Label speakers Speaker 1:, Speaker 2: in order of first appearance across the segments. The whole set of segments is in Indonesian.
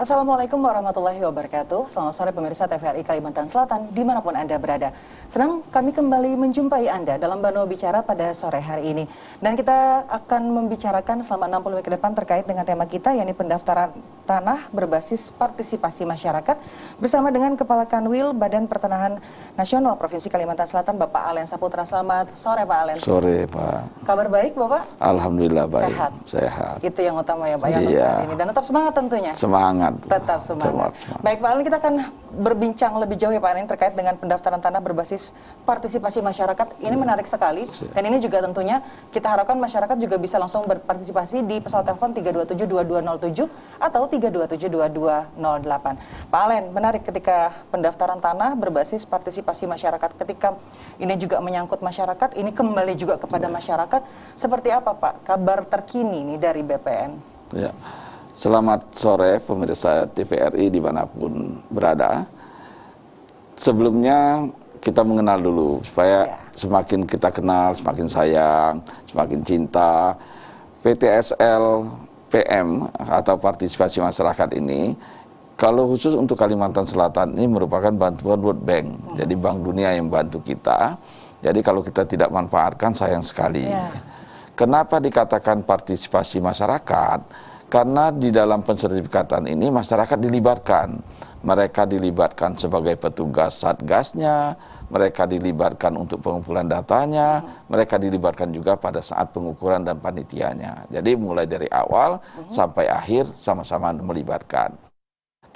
Speaker 1: Assalamualaikum warahmatullahi wabarakatuh. Selamat sore pemirsa TVRI Kalimantan Selatan dimanapun Anda berada. Senang kami kembali menjumpai Anda dalam Bano Bicara pada sore hari ini. Dan kita akan membicarakan selama 60 menit ke depan terkait dengan tema kita, yakni pendaftaran tanah berbasis partisipasi masyarakat bersama dengan Kepala Kanwil Badan Pertanahan Nasional Provinsi Kalimantan Selatan, Bapak Alen Saputra. Selamat sore Pak Alen.
Speaker 2: Sore Pak.
Speaker 1: Kabar baik Bapak?
Speaker 2: Alhamdulillah baik.
Speaker 1: Sehat. Itu yang utama ya Pak ya saat ini. Dan tetap semangat tentunya.
Speaker 2: Semangat.
Speaker 1: Tetap semangat. Baik Pak Alen, kita akan berbincang lebih jauh ya Pak Alen terkait dengan pendaftaran tanah berbasis partisipasi masyarakat. Ini menarik sekali. Dan ini juga tentunya kita harapkan masyarakat juga bisa langsung berpartisipasi di pesawat telepon 327-2207 atau 327-2208. Pak Alen, menarik ketika pendaftaran tanah berbasis partisipasi masyarakat. Ketika ini juga menyangkut masyarakat, ini kembali juga kepada masyarakat. Seperti apa Pak kabar terkini nih dari BPN?
Speaker 2: Ya. Selamat sore pemirsa TVRI dimanapun berada. Sebelumnya kita mengenal dulu supaya semakin kita kenal, semakin sayang, semakin cinta. PTSL PM atau partisipasi masyarakat ini, kalau khusus untuk Kalimantan Selatan ini merupakan bantuan World Bank. Jadi Bank Dunia yang bantu kita. Jadi kalau kita tidak manfaatkan sayang sekali. Kenapa dikatakan partisipasi masyarakat? Karena di dalam pensertifikatan ini masyarakat dilibatkan. Mereka dilibatkan sebagai petugas satgasnya, mereka dilibatkan untuk pengumpulan datanya, mereka dilibatkan juga pada saat pengukuran dan panitianya. Jadi mulai dari awal sampai akhir sama-sama melibatkan.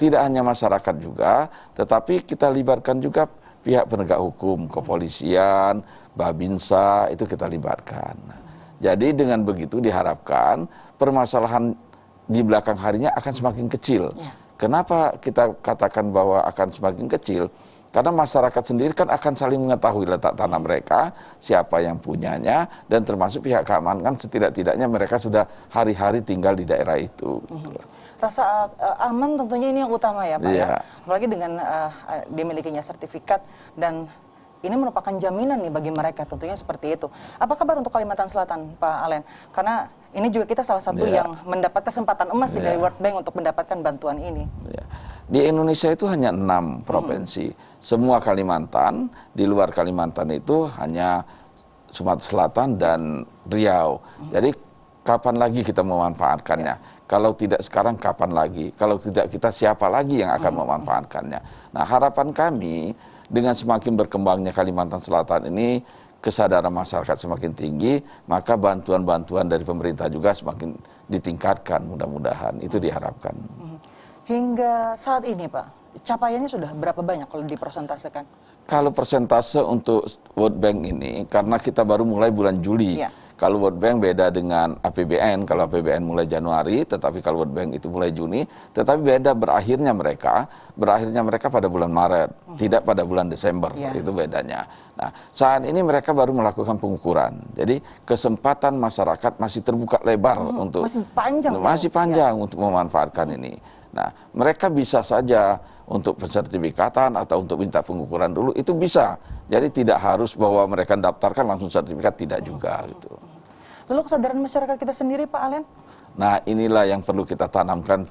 Speaker 2: Tidak hanya masyarakat juga, tetapi kita libatkan juga pihak penegak hukum, kepolisian, Babinsa, itu kita libatkan. Jadi dengan begitu diharapkan permasalahan di belakang harinya akan semakin kecil. Kenapa kita katakan bahwa akan semakin kecil? Karena masyarakat sendiri kan akan saling mengetahui letak tanah mereka, siapa yang punyanya, dan termasuk pihak keamanan kan setidak-tidaknya mereka sudah hari-hari tinggal di daerah itu.
Speaker 1: Rasa aman tentunya ini yang utama ya Pak ya. Apalagi dengan dimilikinya sertifikat, dan ini merupakan jaminan nih bagi mereka tentunya seperti itu. Apa kabar untuk Kalimantan Selatan Pak Alen? Karena ini juga kita salah satu yang mendapat kesempatan emas dari World Bank untuk mendapatkan bantuan ini.
Speaker 2: Di Indonesia itu hanya 6 provinsi. Semua Kalimantan, di luar Kalimantan itu hanya Sumatera Selatan dan Riau. Jadi kapan lagi kita memanfaatkannya? Kalau tidak sekarang kapan lagi? Kalau tidak kita siapa lagi yang akan memanfaatkannya? Nah, harapan kami dengan semakin berkembangnya Kalimantan Selatan ini, kesadaran masyarakat semakin tinggi, maka bantuan-bantuan dari pemerintah juga semakin ditingkatkan, mudah-mudahan itu diharapkan.
Speaker 1: Hingga saat ini Pak, capaiannya sudah berapa banyak kalau dipersentasekan? Kalau
Speaker 2: persentase untuk World Bank ini, karena kita baru mulai bulan Juli. Kalau World Bank beda dengan APBN, kalau APBN mulai Januari, tetapi kalau World Bank itu mulai Juni, tetapi beda berakhirnya mereka pada bulan Maret, tidak pada bulan Desember, itu bedanya. Nah, saat ini mereka baru melakukan pengukuran, jadi kesempatan masyarakat masih terbuka lebar untuk masih panjang untuk memanfaatkan ini. Nah, mereka bisa saja untuk pensertifikatan atau untuk minta pengukuran dulu, itu bisa. Jadi tidak harus bahwa mereka daftarkan langsung sertifikat, tidak juga gitu.
Speaker 1: Lalu kesadaran masyarakat kita sendiri Pak Alen?
Speaker 2: Nah, inilah yang perlu kita tanamkan.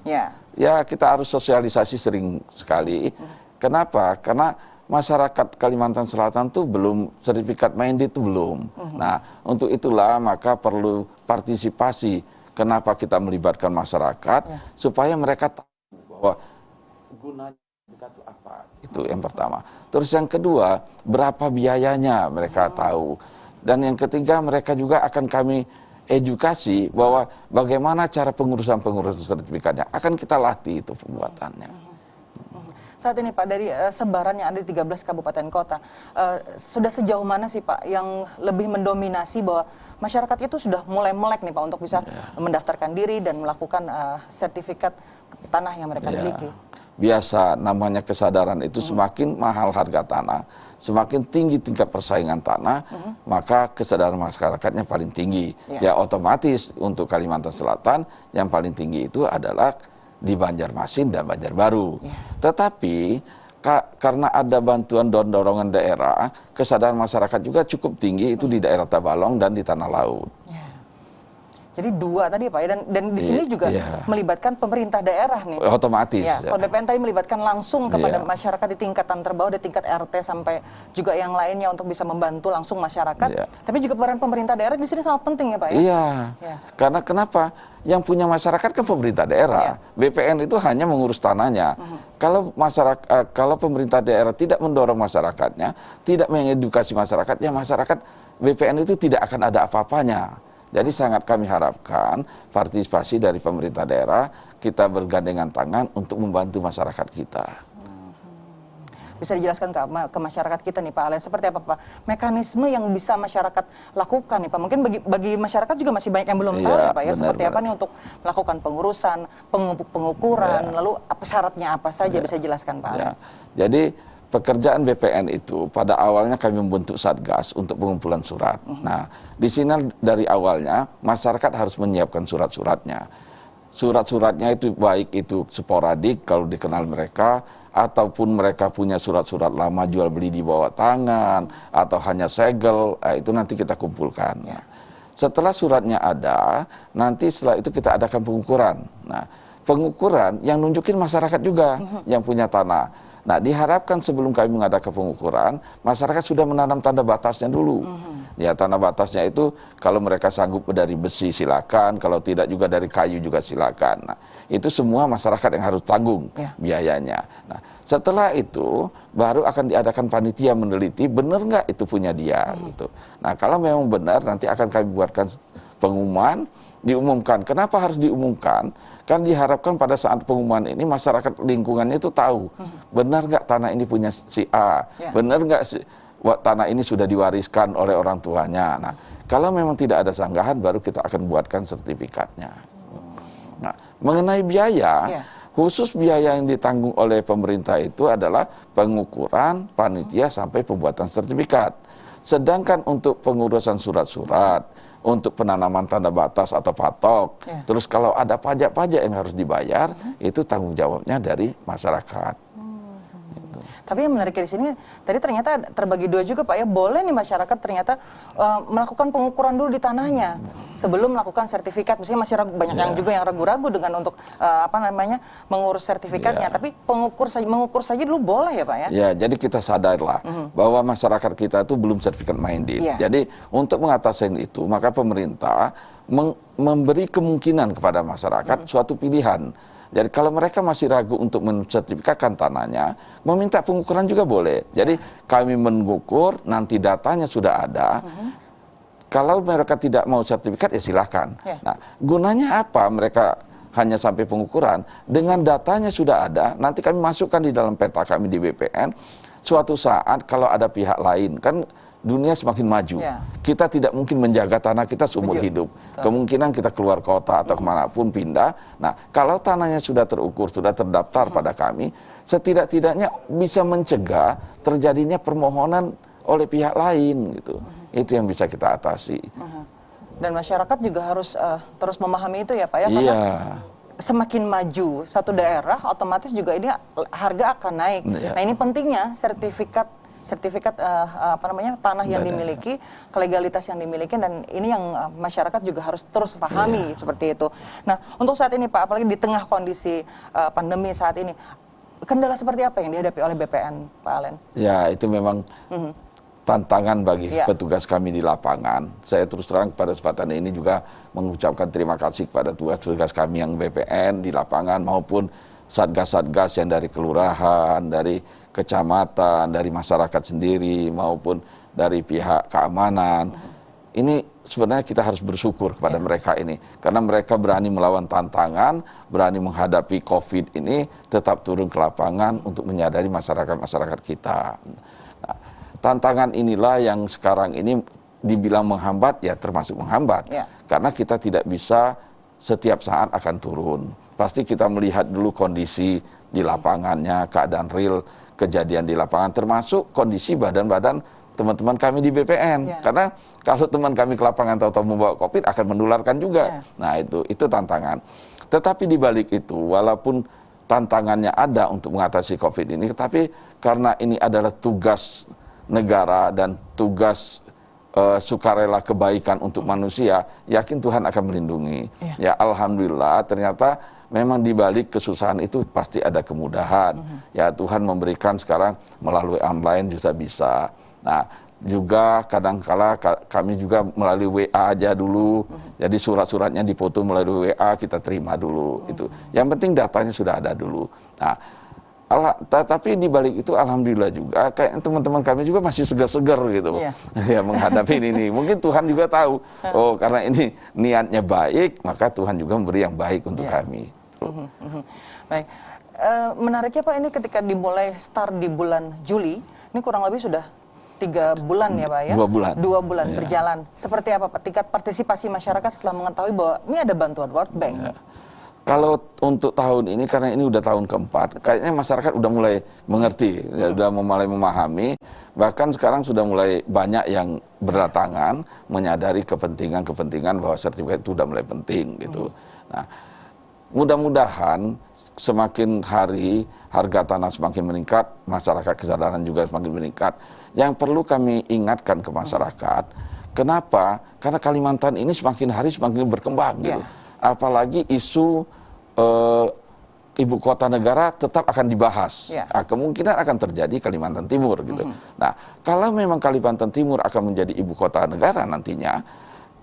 Speaker 2: Ya, kita harus sosialisasi sering sekali. Kenapa? Karena masyarakat Kalimantan Selatan tuh belum sertifikat mandate itu belum. Nah, untuk itulah maka perlu partisipasi. Kenapa kita melibatkan masyarakat supaya mereka tahu bahwa gunanya itu apa? Itu yang pertama. Terus yang kedua, berapa biayanya mereka tahu. Dan yang ketiga, mereka juga akan kami edukasi bahwa bagaimana cara pengurusan sertifikatnya. Akan kita latih itu pembuatannya.
Speaker 1: Saat ini Pak, dari sebaran yang ada di 13 kabupaten kota, sudah sejauh mana sih Pak yang lebih mendominasi bahwa masyarakat itu sudah mulai melek nih Pak untuk bisa mendaftarkan diri dan melakukan sertifikat tanah yang mereka miliki?
Speaker 2: Biasa, namanya kesadaran itu semakin mahal harga tanah, semakin tinggi tingkat persaingan tanah, maka kesadaran masyarakatnya paling tinggi. Ya otomatis untuk Kalimantan Selatan yang paling tinggi itu adalah di Banjarmasin dan Banjarbaru. Tetapi karena ada bantuan dorongan daerah, kesadaran masyarakat juga cukup tinggi itu di daerah Tabalong dan di Tanah Laut.
Speaker 1: Jadi dua tadi Pak ya, dan di sini juga melibatkan pemerintah daerah nih.
Speaker 2: Otomatis.
Speaker 1: Ya, kalau BPN tadi melibatkan langsung kepada masyarakat di tingkatan terbawah, di tingkat RT sampai juga yang lainnya untuk bisa membantu langsung masyarakat. Tapi juga peran pemerintah daerah di sini sangat penting ya Pak ya.
Speaker 2: Iya. Karena kenapa? Yang punya masyarakat kan pemerintah daerah. BPN itu hanya mengurus tanahnya. Kalau masyarakat, kalau pemerintah daerah tidak mendorong masyarakatnya, tidak mengedukasi masyarakat, ya masyarakat BPN itu tidak akan ada apa-apanya. Jadi sangat kami harapkan partisipasi dari pemerintah daerah, kita bergandengan tangan untuk membantu masyarakat kita.
Speaker 1: Bisa dijelaskan ke masyarakat kita nih Pak Alen, seperti apa Pak mekanisme yang bisa masyarakat lakukan nih Pak? Mungkin bagi masyarakat juga masih banyak yang belum tahu ya Pak ya, seperti apa nih untuk melakukan pengurusan, pengukuran, lalu syaratnya apa saja, bisa jelaskan Pak Alen?
Speaker 2: Jadi pekerjaan BPN itu pada awalnya kami membentuk satgas untuk pengumpulan surat. Nah, di sini dari awalnya masyarakat harus menyiapkan surat-suratnya. Surat-suratnya itu baik itu sporadik kalau dikenal mereka, ataupun mereka punya surat-surat lama jual beli di bawah tangan, atau hanya segel, itu nanti kita kumpulkan. Setelah suratnya ada, nanti setelah itu kita adakan pengukuran. Nah, pengukuran yang nunjukin masyarakat juga yang punya tanah. Nah, diharapkan sebelum kami mengadakan pengukuran, masyarakat sudah menanam tanda batasnya dulu. Ya, tanda batasnya itu kalau mereka sanggup dari besi silakan, kalau tidak juga dari kayu juga silakan. Nah, itu semua masyarakat yang harus tanggung biayanya. Nah, setelah itu baru akan diadakan panitia meneliti benar nggak itu punya dia gitu. Nah, kalau memang benar nanti akan kami buatkan pengumuman, diumumkan. Kenapa harus diumumkan? Kan diharapkan pada saat pengumuman ini masyarakat lingkungannya itu tahu benar nggak tanah ini punya si A, benar nggak tanah ini sudah diwariskan oleh orang tuanya. Nah, kalau memang tidak ada sanggahan baru kita akan buatkan sertifikatnya. Nah, mengenai biaya, khusus biaya yang ditanggung oleh pemerintah itu adalah pengukuran, panitia sampai pembuatan sertifikat. Sedangkan untuk pengurusan surat-surat, untuk penanaman tanda batas atau patok, terus kalau ada pajak-pajak yang harus dibayar, itu tanggung jawabnya dari masyarakat.
Speaker 1: Tapi yang menarik di sini, tadi ternyata terbagi dua juga Pak ya, boleh nih masyarakat ternyata melakukan pengukuran dulu di tanahnya sebelum melakukan sertifikat. Misalnya masih banyak yang juga yang ragu-ragu dengan untuk mengurus sertifikatnya. Tapi mengukur saja dulu boleh ya Pak ya?
Speaker 2: Ya, jadi kita sadarlah bahwa masyarakat kita itu belum sertifikat minded. Jadi untuk mengatasi itu, maka pemerintah memberi kemungkinan kepada masyarakat suatu pilihan. Jadi kalau mereka masih ragu untuk mensertifikatkan tanahnya, meminta pengukuran juga boleh. Jadi kami mengukur, nanti datanya sudah ada. Kalau mereka tidak mau sertifikat, ya silakan. Nah, gunanya apa mereka hanya sampai pengukuran? Dengan datanya sudah ada, nanti kami masukkan di dalam peta kami di BPN. Suatu saat kalau ada pihak lain, kan dunia semakin maju. Kita tidak mungkin menjaga tanah kita seumur hidup. Kemungkinan kita keluar kota atau kemanapun pindah. Nah, kalau tanahnya sudah terukur, sudah terdaftar pada kami, setidak-tidaknya bisa mencegah terjadinya permohonan oleh pihak lain gitu. Itu yang bisa kita atasi.
Speaker 1: Dan masyarakat juga harus terus memahami itu ya Pak ya, karena semakin maju satu daerah, otomatis juga ini harga akan naik. Nah, ini pentingnya sertifikat tanah yang dimiliki, legalitas yang dimiliki, dan ini yang masyarakat juga harus terus pahami seperti itu. Nah, untuk saat ini Pak, apalagi di tengah kondisi pandemi saat ini, kendala seperti apa yang dihadapi oleh BPN Pak Alen? Ya,
Speaker 2: itu memang tantangan bagi petugas kami di lapangan. Saya terus terang pada kesempatan ini juga mengucapkan terima kasih kepada tugas-tugas kami yang BPN di lapangan maupun satgas-satgas yang dari kelurahan, dari kecamatan, dari masyarakat sendiri maupun dari pihak keamanan. Ini sebenarnya kita harus bersyukur kepada mereka ini, karena mereka berani melawan tantangan, berani menghadapi COVID ini, tetap turun ke lapangan untuk menyadari masyarakat kita. Nah, tantangan inilah yang sekarang ini dibilang menghambat, ya termasuk menghambat, karena kita tidak bisa setiap saat akan turun. Pasti kita melihat dulu kondisi di lapangannya, keadaan real, kejadian di lapangan, termasuk kondisi badan-badan teman-teman kami di BPN. Karena kalau teman kami ke lapangan tahu-tahu membawa COVID akan menularkan juga. Nah, itu tantangan. Tetapi di balik itu, walaupun tantangannya ada untuk mengatasi COVID ini, tetapi karena ini adalah tugas negara dan tugas sukarela kebaikan untuk manusia, yakin Tuhan akan melindungi. Ya alhamdulillah ternyata memang di balik kesusahan itu pasti ada kemudahan. Ya Tuhan memberikan sekarang melalui online juga bisa. Nah juga kadang-kala kami juga melalui WA aja dulu. Jadi surat-suratnya dipoto melalui WA kita terima dulu itu. Yang penting datanya sudah ada dulu. Nah tapi di balik itu alhamdulillah juga kayak teman-teman kami juga masih segar-segar gitu ya menghadapi ini. Mungkin Tuhan juga tahu oh karena ini niatnya baik maka Tuhan juga memberi yang baik untuk kami.
Speaker 1: Baik, menariknya Pak ini ketika dimulai start di bulan Juli ini kurang lebih sudah 3 bulan ya Pak ya? 2 bulan berjalan. Seperti apa Pak tingkat partisipasi masyarakat setelah mengetahui bahwa ini ada bantuan World Bank?
Speaker 2: Kalau untuk tahun ini, karena ini udah tahun keempat, kayaknya masyarakat udah mulai mengerti, ya, udah mulai memahami, bahkan sekarang sudah mulai banyak yang berdatangan menyadari kepentingan bahwa sertifikat itu udah mulai penting gitu. Nah, mudah-mudahan semakin hari harga tanah semakin meningkat, masyarakat kesadaran juga semakin meningkat. Yang perlu kami ingatkan ke masyarakat, kenapa? Karena Kalimantan ini semakin hari semakin berkembang gitu. Apalagi isu ibu kota negara tetap akan dibahas. Kemungkinan akan terjadi Kalimantan Timur gitu. Nah, kalau memang Kalimantan Timur akan menjadi ibu kota negara nantinya,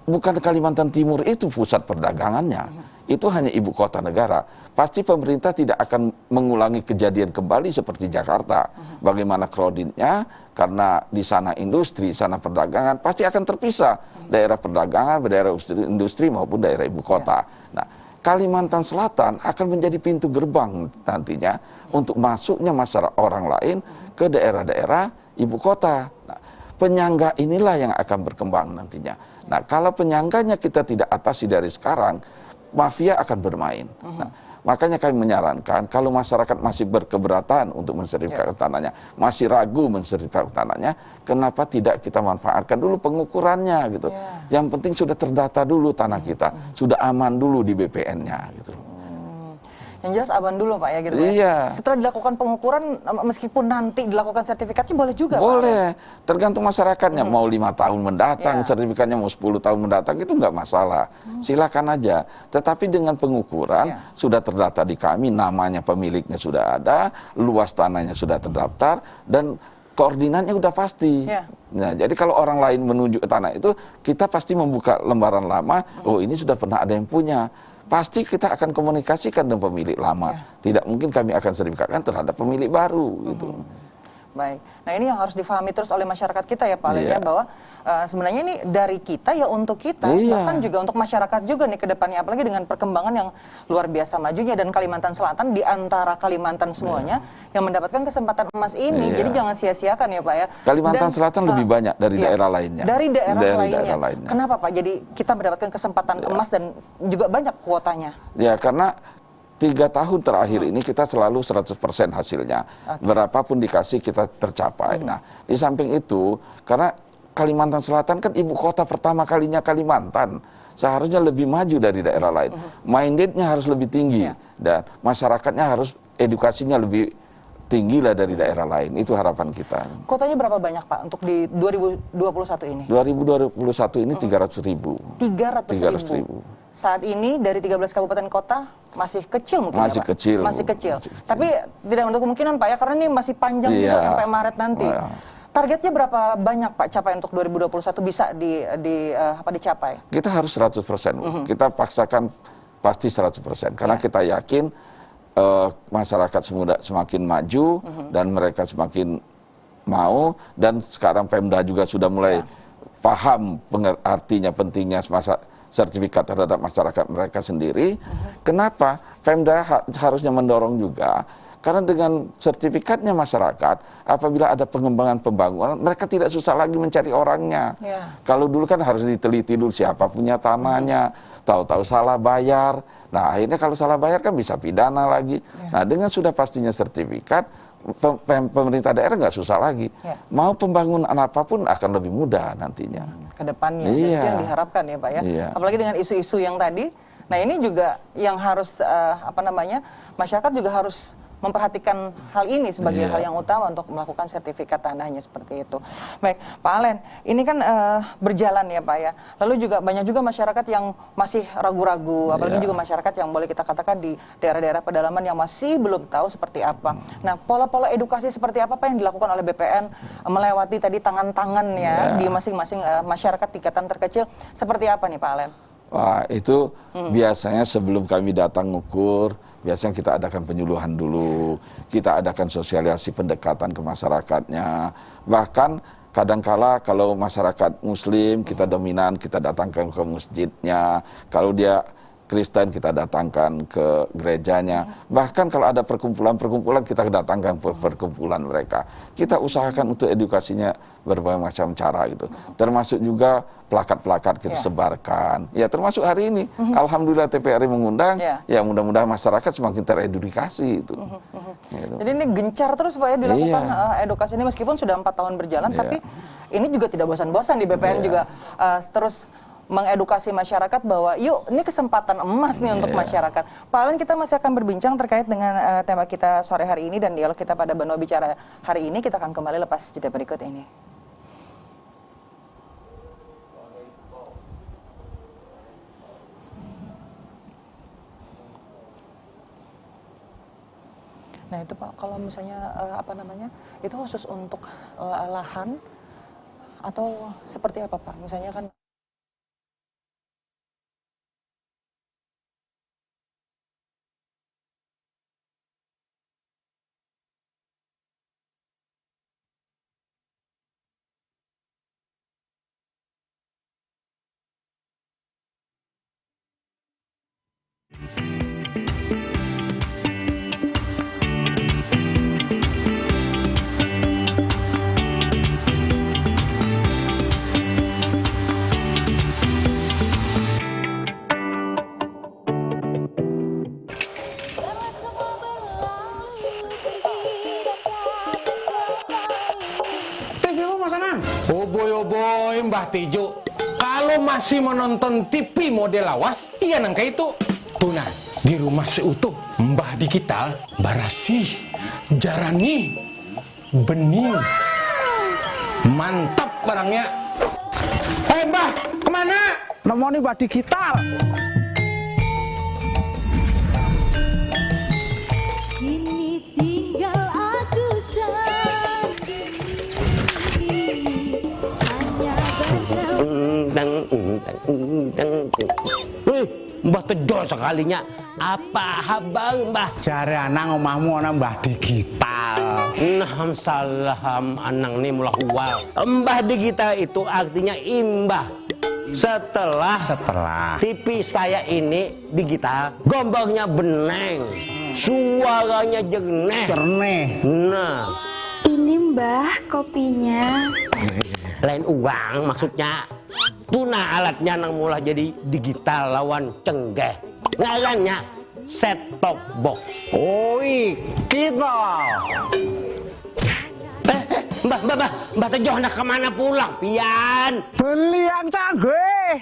Speaker 2: bukan Kalimantan Timur itu pusat perdagangannya. Itu hanya ibu kota negara. Pasti pemerintah tidak akan mengulangi kejadian kembali seperti Jakarta. Bagaimana crowdednya, karena di sana industri, sana perdagangan, pasti akan terpisah. Daerah perdagangan, daerah industri maupun daerah ibu kota. Nah, Kalimantan Selatan akan menjadi pintu gerbang nantinya untuk masuknya masyarakat orang lain ke daerah-daerah ibu kota. Nah, penyangga inilah yang akan berkembang nantinya. Nah, kalau penyangganya kita tidak atasi dari sekarang, mafia akan bermain. Nah, makanya kami menyarankan kalau masyarakat masih berkeberatan untuk mensertifikatkan tanahnya, masih ragu mensertifikatkan tanahnya, kenapa tidak kita manfaatkan dulu pengukurannya gitu. Yang penting sudah terdata dulu tanah kita, sudah aman dulu di BPN-nya gitu.
Speaker 1: Yang jelas aman dulu Pak ya gitu ya. Setelah dilakukan pengukuran, meskipun nanti dilakukan sertifikatnya boleh juga
Speaker 2: boleh, Pak? Tergantung masyarakatnya. Mau 5 tahun mendatang, sertifikatnya mau 10 tahun mendatang, itu nggak masalah. Silakan aja. Tetapi dengan pengukuran, sudah terdata di kami, namanya pemiliknya sudah ada, luas tanahnya sudah terdaftar, dan koordinatnya udah pasti. Nah, jadi kalau orang lain menuju ke tanah itu, kita pasti membuka lembaran lama, oh ini sudah pernah ada yang punya. Pasti kita akan komunikasikan dengan pemilik lama. Tidak mungkin kami akan sertifikatkan terhadap pemilik baru gitu.
Speaker 1: Baik. Nah ini yang harus difahami terus oleh masyarakat kita ya Pak Len ya, bahwa sebenarnya ini dari kita ya untuk kita, bahkan juga untuk masyarakat juga nih ke depannya, apalagi dengan perkembangan yang luar biasa majunya, dan Kalimantan Selatan di antara Kalimantan semuanya yang mendapatkan kesempatan emas ini. Jadi jangan sia-siakan ya Pak ya.
Speaker 2: Kalimantan Selatan lebih banyak dari daerah lainnya.
Speaker 1: Dari daerah lainnya. Kenapa Pak? Jadi kita mendapatkan kesempatan emas dan juga banyak kuotanya.
Speaker 2: Ya karena 3 tahun terakhir ini kita selalu 100% hasilnya. Berapapun dikasih kita tercapai. Nah, di samping itu, karena Kalimantan Selatan kan ibu kota pertama kalinya Kalimantan. Seharusnya lebih maju dari daerah lain. Mindednya harus lebih tinggi. Dan masyarakatnya harus edukasinya lebih tinggi lah dari daerah lain. Itu harapan kita.
Speaker 1: Kotanya berapa banyak Pak untuk di 2021 ini?
Speaker 2: 2021 ini 300.000.
Speaker 1: 300.000. Saat ini dari 13 kabupaten kota masih kecil mungkin
Speaker 2: masih
Speaker 1: ya Pak?
Speaker 2: Kecil.
Speaker 1: Masih kecil. Tapi tidak untuk kemungkinan Pak ya, karena ini masih panjang juga sampai Maret nanti. Targetnya berapa banyak Pak capaian untuk 2021 bisa dicapai? Kita
Speaker 2: harus 100%. Kita paksakan pasti 100%. Karena kita yakin masyarakat semakin maju dan mereka semakin mau, dan sekarang Pemda juga sudah mulai paham artinya pentingnya sertifikat terhadap masyarakat mereka sendiri. Kenapa? Pemda harusnya mendorong juga, karena dengan sertifikatnya masyarakat, apabila ada pengembangan pembangunan, mereka tidak susah lagi mencari orangnya. Kalau dulu kan harus diteliti dulu siapa punya tanahnya, tahu-tahu salah bayar. Nah akhirnya kalau salah bayar kan bisa pidana lagi. Nah dengan sudah pastinya sertifikat, pemerintah daerah nggak susah lagi. Mau pembangunan apapun akan lebih mudah nantinya.
Speaker 1: Kedepannya, itu yang diharapkan ya Pak ya. Apalagi dengan isu-isu yang tadi. Nah ini juga yang harus masyarakat juga harus memperhatikan hal ini sebagai hal yang utama untuk melakukan sertifikat tanahnya seperti itu. Baik, Pak Alen, ini kan berjalan ya Pak ya. Lalu juga banyak juga masyarakat yang masih ragu-ragu, apalagi juga masyarakat yang boleh kita katakan di daerah-daerah pedalaman yang masih belum tahu seperti apa. Nah, pola-pola edukasi seperti apa Pak yang dilakukan oleh BPN melewati tadi tangan-tangan ya di masing-masing masyarakat tingkatan terkecil, seperti apa nih Pak Alen?
Speaker 2: Wah, itu biasanya sebelum kami datang ngukur, biasanya kita adakan penyuluhan dulu, kita adakan sosialisasi pendekatan ke masyarakatnya. Bahkan kadangkala kalau masyarakat Muslim kita dominan, kita datangkan ke masjidnya. Kalau dia Kristen kita datangkan ke gerejanya. Bahkan kalau ada perkumpulan-perkumpulan kita datangkan ke perkumpulan mereka. Kita usahakan untuk edukasinya berbagai macam cara gitu. Termasuk juga plakat-plakat kita sebarkan. Ya termasuk hari ini. Alhamdulillah TVRI mengundang. Ya mudah-mudahan masyarakat semakin teredukasi itu. Gitu.
Speaker 1: Jadi ini gencar terus Pak ya dilakukan edukasi ini meskipun sudah 4 tahun berjalan. Tapi ini juga tidak bosan-bosan di BPN juga terus mengedukasi masyarakat bahwa yuk ini kesempatan emas nih untuk masyarakat. Pak Alen, kita masih akan berbincang terkait dengan tema kita sore hari ini dan dialog kita pada Bano Bicara hari ini. Kita akan kembali lepas jeda berikut ini. Nah itu Pak, kalau misalnya apa namanya itu khusus untuk lahan atau seperti apa Pak? Misalnya kan
Speaker 3: Oboy, Mbah Tejo. Kalau masih menonton TV model lawas, iya nangka itu. Tuh nah, di rumah seutuh, Mbah digital, barasih, jarani, bening. Mantap barangnya. Mbah, kemana?
Speaker 4: Nemoni Mbah digital.
Speaker 5: Kini tinggal aku sendiri, hanya
Speaker 6: Wih, Mbah Tejo sekalinya. Apa habang Mbah?
Speaker 4: Jare anang omahmu ana Mbah digital.
Speaker 6: Nah, salam anang nih mulah uwal. Mbah digital itu artinya imbah. Setelah TV saya ini digital, gambarnya beneng, suaranya jerneh. Nah,
Speaker 5: ini Mbah kopinya.
Speaker 6: lain uang maksudnya. Tuna alatnya nang mulah jadi digital lawan cenggeh. Ngarannya set top box.
Speaker 4: Oi, kita.
Speaker 6: Mbah Tejo hendak kemana pulang, pian?
Speaker 4: Beli yang canggih.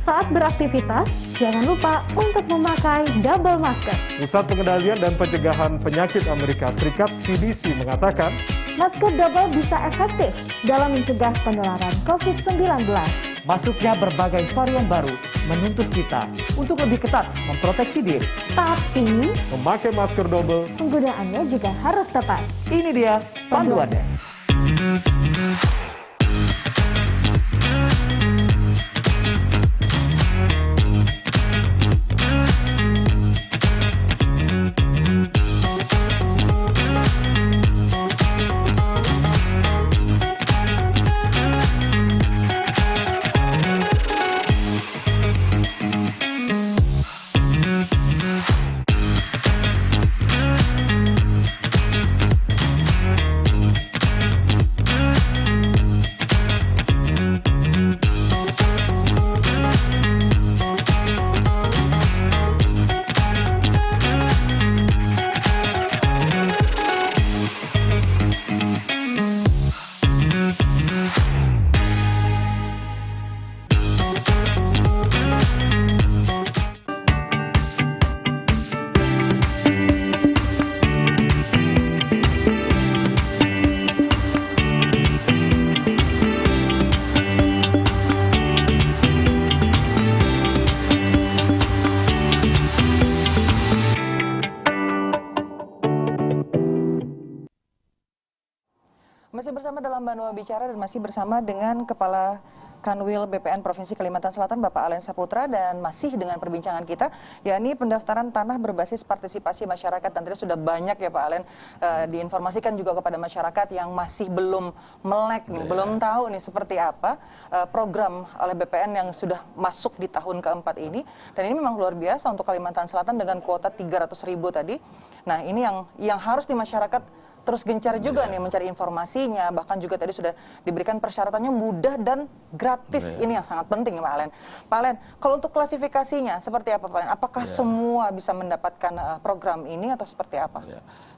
Speaker 7: Saat beraktivitas, jangan lupa untuk memakai double masker.
Speaker 8: Pusat Pengendalian dan Pencegahan Penyakit Amerika Serikat (CDC) mengatakan,
Speaker 7: Masker double bisa efektif dalam mencegah penularan COVID-19.
Speaker 9: Masuknya berbagai varian baru menuntut kita untuk lebih ketat memproteksi diri.
Speaker 7: Tapi,
Speaker 8: memakai masker double
Speaker 7: penggunaannya juga harus tepat.
Speaker 9: Ini dia panduannya.
Speaker 1: Masih bersama dalam Banua Bicara dan masih bersama dengan Kepala Kanwil BPN Provinsi Kalimantan Selatan Bapak Alen Saputra, dan masih dengan perbincangan kita yakni pendaftaran tanah berbasis partisipasi masyarakat. Dan tadi sudah banyak ya Pak Alen diinformasikan juga kepada masyarakat yang masih belum melek nih, belum tahu nih seperti apa program oleh BPN yang sudah masuk di tahun keempat ini. Dan ini memang luar biasa untuk Kalimantan Selatan dengan kuota 300.000 tadi. Nah, ini yang harus di masyarakat terus gencar juga nih mencari informasinya, bahkan juga tadi sudah diberikan persyaratannya mudah dan gratis. Ini yang sangat penting ya Pak Alen. Pak Alen, kalau untuk klasifikasinya seperti apa Pak Alen? Apakah semua bisa mendapatkan program ini atau seperti apa?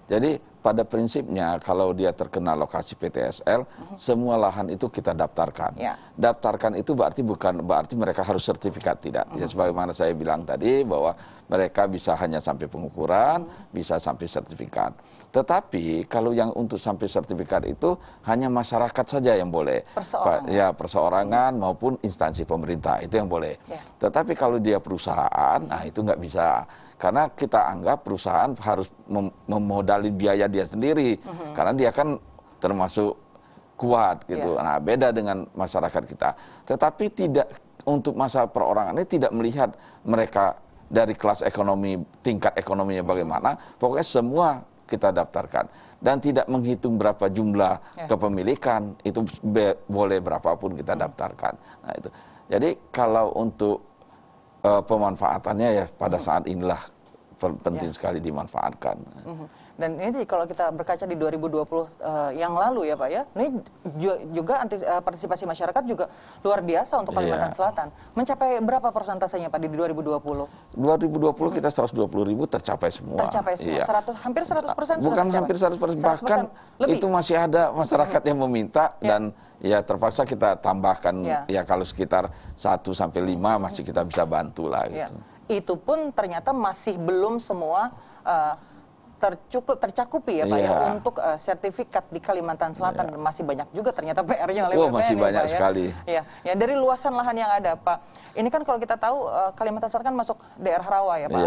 Speaker 2: Jadi pada prinsipnya kalau dia terkena lokasi PTSL, semua lahan itu kita daftarkan. Daftarkan itu bukan berarti mereka harus sertifikat, tidak. Ya sebagaimana saya bilang tadi bahwa mereka bisa hanya sampai pengukuran, bisa sampai sertifikat. Tetapi kalau yang untuk sampai sertifikat itu hanya masyarakat saja yang boleh.
Speaker 1: Perseorangan.
Speaker 2: Ya, perseorangan maupun instansi pemerintah itu yang boleh. Tetapi kalau dia perusahaan, nah itu nggak bisa. Karena kita anggap perusahaan harus memodali biaya dia sendiri. Karena dia kan termasuk kuat gitu. Nah, beda dengan masyarakat kita. Tetapi tidak, untuk masa perorangan ini tidak melihat mereka dari kelas ekonomi, tingkat ekonominya bagaimana. Pokoknya semua kita daftarkan. Dan tidak menghitung berapa jumlah kepemilikan, itu boleh berapapun kita daftarkan. Nah, itu. Jadi kalau untuk pemanfaatannya ya pada saat inilah penting sekali dimanfaatkan.
Speaker 1: Dan ini kalau kita berkaca di 2020 yang lalu ya Pak ya, ini juga partisipasi masyarakat juga luar biasa untuk Kalimantan Selatan. Mencapai berapa persentasenya Pak di 2020?
Speaker 2: 2020 kita 120.000 tercapai semua.
Speaker 1: Tercapai semua, hampir 100%?
Speaker 2: Bukan hampir 100%, bahkan itu masih ada masyarakat yang meminta dan ya terpaksa kita tambahkan ya kalau sekitar 1 sampai 5 masih kita bisa bantu lah gitu.
Speaker 1: Itu pun ternyata masih belum semua tercakupi ya Pak ya untuk sertifikat di Kalimantan Selatan. Masih banyak juga ternyata PR-nya oleh BPN.
Speaker 2: Masih banyak sekali.
Speaker 1: Ya, dari luasan lahan yang ada Pak. Ini kan kalau kita tahu Kalimantan Selatan kan masuk daerah rawa ya Pak.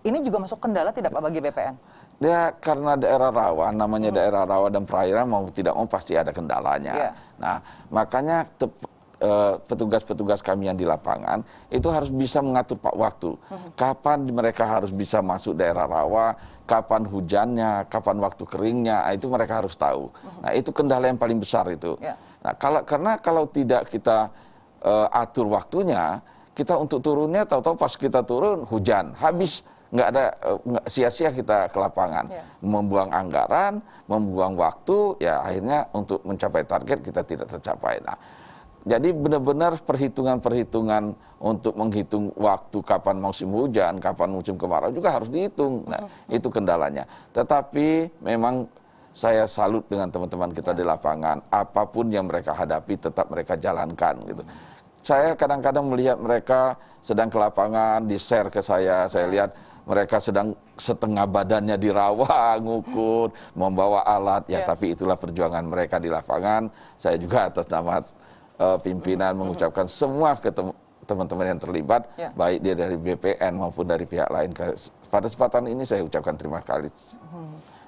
Speaker 1: Ini juga masuk kendala tidak Pak bagi BPN?
Speaker 2: Ya, karena daerah rawa, namanya daerah rawa dan perairan mau tidak mau pasti ada kendalanya. Nah, makanya petugas-petugas kami yang di lapangan itu harus bisa mengatur waktu. Kapan mereka harus bisa masuk daerah rawa, kapan hujannya, kapan waktu keringnya, itu mereka harus tahu. Nah, itu kendala yang paling besar itu. Nah, karena kalau tidak kita atur waktunya, kita untuk turunnya tahu-tahu pas kita turun hujan, habis. Nggak ada, sia-sia kita ke lapangan. Membuang anggaran, membuang waktu, ya akhirnya untuk mencapai target kita tidak tercapai. Nah, jadi benar-benar perhitungan-perhitungan untuk menghitung waktu kapan musim hujan, kapan musim kemarau juga harus dihitung. Nah, itu kendalanya. Tetapi memang saya salut dengan teman-teman kita di lapangan. Apapun yang mereka hadapi tetap mereka jalankan gitu. Saya kadang-kadang melihat mereka sedang ke lapangan, di-share ke saya lihat mereka sedang setengah badannya di rawa, ngukur, membawa alat. Ya, tapi itulah perjuangan mereka di lapangan. Saya juga atas nama pimpinan mengucapkan semua ke teman-teman yang terlibat, baik dia dari BPN maupun dari pihak lain. Pada kesempatan ini saya ucapkan terima kasih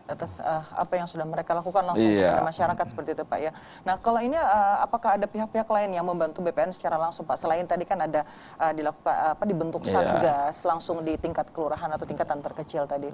Speaker 1: atas apa yang sudah mereka lakukan langsung kepada masyarakat seperti itu Pak ya. Nah, kalau ini apakah ada pihak-pihak lain yang membantu BPN secara langsung Pak? Selain tadi kan ada dilakukan dibentuk satgas langsung di tingkat kelurahan atau tingkatan terkecil tadi.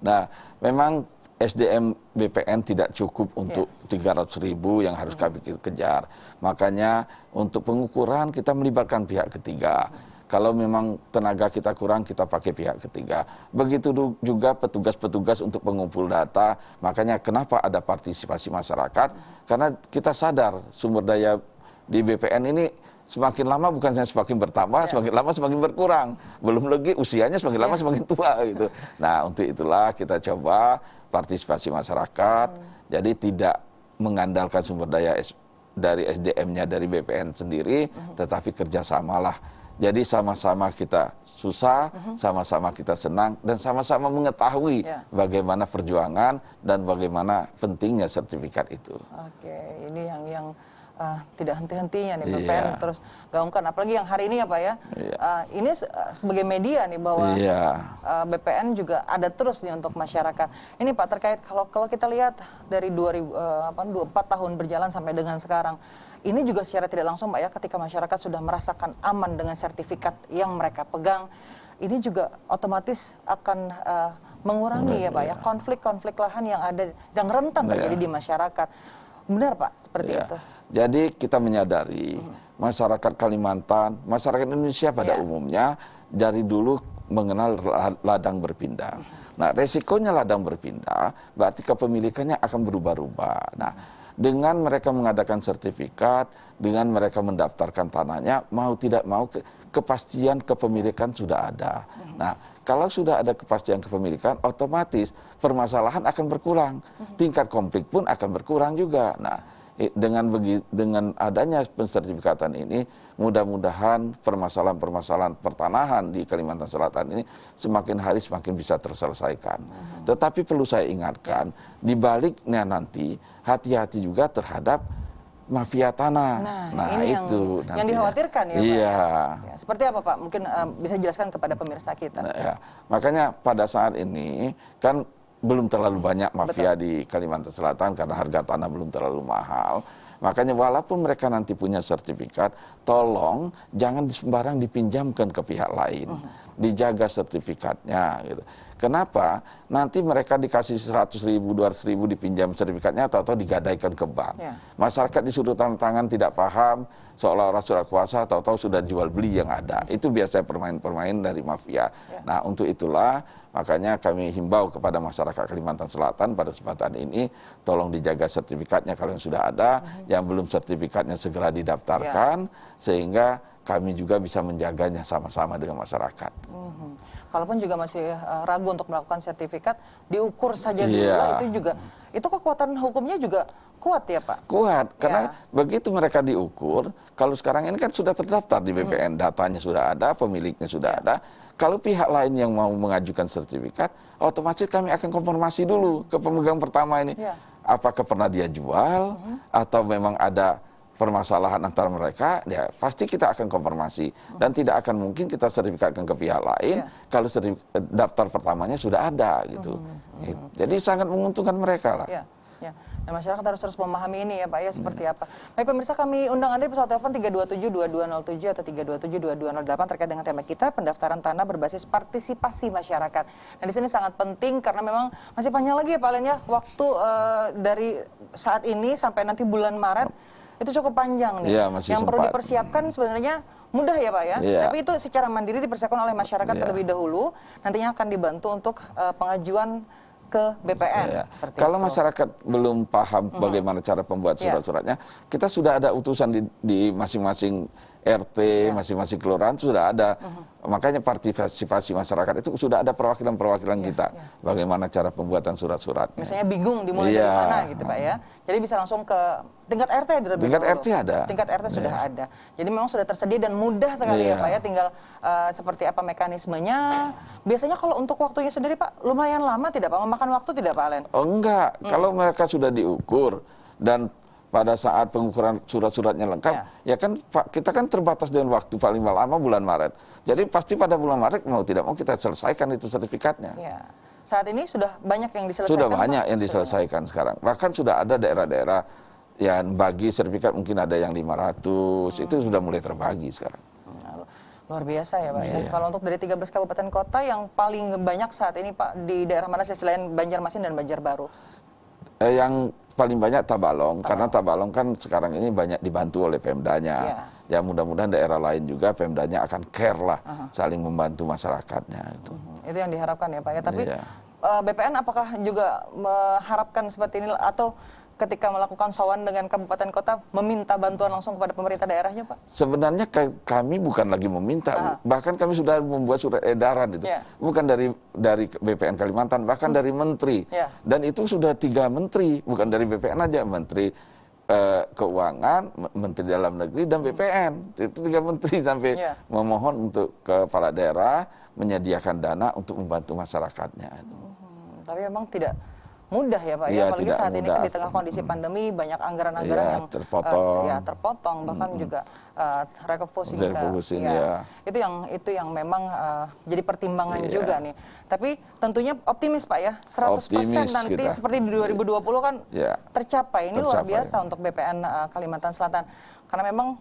Speaker 2: Nah, memang SDM BPN tidak cukup untuk 300.000 yang harus kami kejar. Makanya untuk pengukuran kita melibatkan pihak ketiga. Kalau memang tenaga kita kurang, kita pakai pihak ketiga. Begitu juga petugas-petugas untuk pengumpul data. Makanya kenapa ada partisipasi masyarakat? Karena kita sadar sumber daya di BPN ini semakin lama bukan hanya semakin bertambah, semakin lama semakin berkurang. Belum lagi usianya semakin lama semakin tua gitu. Nah, untuk itulah kita coba partisipasi masyarakat. Jadi tidak mengandalkan sumber daya dari SDM-nya dari BPN sendiri, tetapi kerjasamalah. Jadi sama-sama kita susah, sama-sama kita senang, dan sama-sama mengetahui bagaimana perjuangan dan bagaimana pentingnya sertifikat itu.
Speaker 1: Oke, ini yang tidak henti-hentinya nih BPN terus gaungkan, apalagi yang hari ini ya Pak ya. Ini sebagai media nih bahwa BPN juga ada terus nih untuk masyarakat. Ini Pak terkait kalau kita lihat dari 4 tahun berjalan sampai dengan sekarang, ini juga secara tidak langsung Pak ya, ketika masyarakat sudah merasakan aman dengan sertifikat yang mereka pegang, ini juga otomatis akan mengurangi ya Pak ya konflik-konflik lahan yang ada dan rentan terjadi di masyarakat. Benar Pak, seperti itu.
Speaker 2: Jadi kita menyadari masyarakat Kalimantan, masyarakat Indonesia pada umumnya dari dulu mengenal ladang berpindah. Nah, resikonya ladang berpindah berarti kepemilikannya akan berubah-ubah. Nah, dengan mereka mengadakan sertifikat, dengan mereka mendaftarkan tanahnya, mau tidak mau kepastian kepemilikan sudah ada. Nah, kalau sudah ada kepastian kepemilikan, otomatis permasalahan akan berkurang. Tingkat konflik pun akan berkurang juga. Nah, dengan adanya pensertifikatan ini, mudah-mudahan permasalahan-permasalahan pertanahan di Kalimantan Selatan ini semakin hari semakin bisa terselesaikan. Tetapi perlu saya ingatkan, di baliknya nanti hati-hati juga terhadap mafia tanah. Nah
Speaker 1: ini
Speaker 2: itu
Speaker 1: yang dikhawatirkan ya Pak.
Speaker 2: Iya.
Speaker 1: Ya, seperti apa Pak? Mungkin bisa jelaskan kepada pemirsa kita.
Speaker 2: Nah, ya. Makanya pada saat ini kan belum terlalu banyak mafia di Kalimantan Selatan karena harga tanah belum terlalu mahal. Makanya walaupun mereka nanti punya sertifikat, tolong jangan sembarang dipinjamkan ke pihak lain. Dijaga sertifikatnya gitu. Kenapa? Nanti mereka dikasih 100.000, 200.000 dipinjam sertifikatnya atau digadaikan ke bank. Masyarakat disuruh tanda tangan tidak paham, seolah-olah surat kuasa tahu-tahu sudah jual beli yang ada. Itu biasanya permain-permain dari mafia. Nah, untuk itulah makanya kami himbau kepada masyarakat Kalimantan Selatan pada kesempatan ini, tolong dijaga sertifikatnya kalau yang sudah ada, yang belum sertifikatnya segera didaftarkan, sehingga kami juga bisa menjaganya sama-sama dengan masyarakat.
Speaker 1: Kalaupun juga masih ragu untuk melakukan sertifikat, diukur saja dulu itu juga, itu kekuatan hukumnya juga kuat ya Pak?
Speaker 2: Kuat, karena begitu mereka diukur, kalau sekarang ini kan sudah terdaftar di BPN, datanya sudah ada, pemiliknya sudah ada. Kalau pihak lain yang mau mengajukan sertifikat, otomatis kami akan konfirmasi dulu ke pemegang pertama ini. Apakah pernah dia jual, atau memang ada permasalahan antara mereka, ya pasti kita akan konfirmasi. Dan tidak akan mungkin kita sertifikatkan ke pihak lain, kalau daftar pertamanya sudah ada gitu. Jadi sangat menguntungkan mereka lah.
Speaker 1: Nah, masyarakat harus terus memahami ini ya Pak ya, seperti apa. Baik pemirsa, kami undang Anda di pesawat telepon 327-2207 atau 327-2208 terkait dengan tema kita, pendaftaran tanah berbasis partisipasi masyarakat. Nah, di sini sangat penting karena memang masih panjang lagi ya Pak Len ya, waktu dari saat ini sampai nanti bulan Maret, itu cukup panjang nih. Yang perlu dipersiapkan sebenarnya mudah ya Pak ya, tapi itu secara mandiri dipersiapkan oleh masyarakat terlebih dahulu, nantinya akan dibantu untuk pengajuan ke BPN.
Speaker 2: Kalau masyarakat belum paham bagaimana cara pembuat surat-suratnya, kita sudah ada utusan di masing-masing RT, masing-masing kelurahan sudah ada. Makanya partisipasi masyarakat itu sudah ada perwakilan-perwakilan kita. Bagaimana cara pembuatan surat-suratnya.
Speaker 1: Misalnya bingung dimulai dari mana gitu Pak ya. Jadi bisa langsung ke tingkat RT terlebih
Speaker 2: tingkat
Speaker 1: dahulu.
Speaker 2: RT ada.
Speaker 1: Tingkat RT sudah ada. Jadi memang sudah tersedia dan mudah sekali ya Pak ya. Tinggal seperti apa mekanismenya. Biasanya kalau untuk waktunya sendiri Pak, lumayan lama tidak Pak? Memakan waktu tidak Pak Len?
Speaker 2: Oh enggak. Kalau mereka sudah diukur dan pada saat pengukuran surat-suratnya lengkap, ya kan kita kan terbatas dengan waktu paling lama bulan Maret. Jadi pasti pada bulan Maret mau tidak mau kita selesaikan itu sertifikatnya.
Speaker 1: Saat ini sudah banyak yang diselesaikan?
Speaker 2: Sudah banyak yang diselesaikan sekarang. Bahkan sudah ada daerah-daerah yang bagi sertifikat mungkin ada yang 500, itu sudah mulai terbagi sekarang.
Speaker 1: Luar biasa ya Pak ya. Kalau untuk dari 13 kabupaten kota yang paling banyak saat ini Pak, di daerah mana selain Banjarmasin dan Banjarbaru?
Speaker 2: Yang paling banyak Tabalong, karena Tabalong kan sekarang ini banyak dibantu oleh Pemdanya. Ya mudah-mudahan daerah lain juga Pemdanya akan care lah, saling membantu masyarakatnya.
Speaker 1: Itu yang diharapkan ya Pak ya. Tapi BPN apakah juga mengharapkan seperti ini atau ketika melakukan sowan dengan kabupaten kota meminta bantuan langsung kepada pemerintah daerahnya Pak?
Speaker 2: Sebenarnya kami bukan lagi meminta, bahkan kami sudah membuat surat edaran itu, bukan dari BPN Kalimantan, bahkan dari menteri, dan itu sudah 3 menteri, bukan dari BPN aja, menteri Keuangan, Menteri Dalam Negeri dan BPN, itu 3 menteri sampai memohon untuk kepala daerah menyediakan dana untuk membantu masyarakatnya.
Speaker 1: Tapi memang tidak mudah ya Pak,
Speaker 2: Iya,
Speaker 1: apalagi
Speaker 2: tidak
Speaker 1: saat ini
Speaker 2: mudah.
Speaker 1: kan di tengah kondisi pandemi banyak anggaran-anggaran
Speaker 2: Iya,
Speaker 1: yang
Speaker 2: terpotong.
Speaker 1: terpotong, bahkan juga refocusing
Speaker 2: Refocusing,
Speaker 1: ya.
Speaker 2: ya.
Speaker 1: Itu yang memang jadi pertimbangan
Speaker 2: Iya.
Speaker 1: juga nih. Tapi tentunya optimis Pak ya, 100%
Speaker 2: Optimis
Speaker 1: nanti
Speaker 2: kita.
Speaker 1: seperti di 2020 kan
Speaker 2: Iya.
Speaker 1: tercapai. Ini luar
Speaker 2: Tercapai.
Speaker 1: biasa untuk BPN Kalimantan Selatan. Karena memang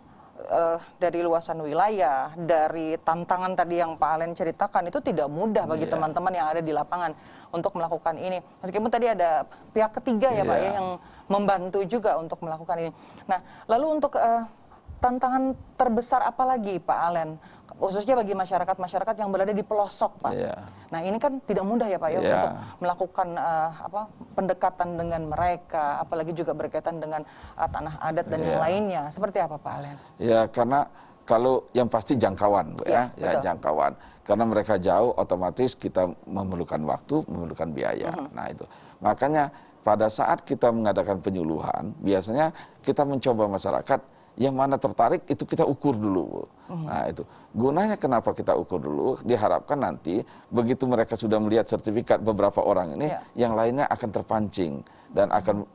Speaker 1: dari luasan wilayah, dari tantangan tadi yang Pak Alen ceritakan itu tidak mudah bagi
Speaker 2: Iya.
Speaker 1: teman-teman yang ada di lapangan untuk melakukan ini. Meskipun tadi ada pihak ketiga ya Pak ya
Speaker 2: Iya.
Speaker 1: yang membantu juga untuk melakukan ini. Nah, lalu untuk tantangan terbesar apa lagi Pak Alen? Khususnya bagi masyarakat-masyarakat yang berada di pelosok Pak.
Speaker 2: Iya.
Speaker 1: Nah, ini kan tidak mudah ya Pak ya
Speaker 2: Iya.
Speaker 1: untuk melakukan pendekatan dengan mereka, apalagi juga berkaitan dengan tanah adat dan yang
Speaker 2: Iya.
Speaker 1: lainnya. Seperti apa Pak Alen?
Speaker 2: Ya, karena kalau yang pasti jangkauan, Bu,
Speaker 1: Ya,
Speaker 2: ya
Speaker 1: betul.
Speaker 2: jangkauan. Karena mereka jauh, otomatis kita memerlukan waktu, memerlukan biaya. Nah itu, makanya pada saat kita mengadakan penyuluhan, biasanya kita mencoba masyarakat yang mana tertarik itu kita ukur dulu, Bu. Nah itu gunanya kenapa kita ukur dulu, diharapkan nanti begitu mereka sudah melihat sertifikat beberapa orang ini,
Speaker 1: Ya.
Speaker 2: yang lainnya akan terpancing dan akan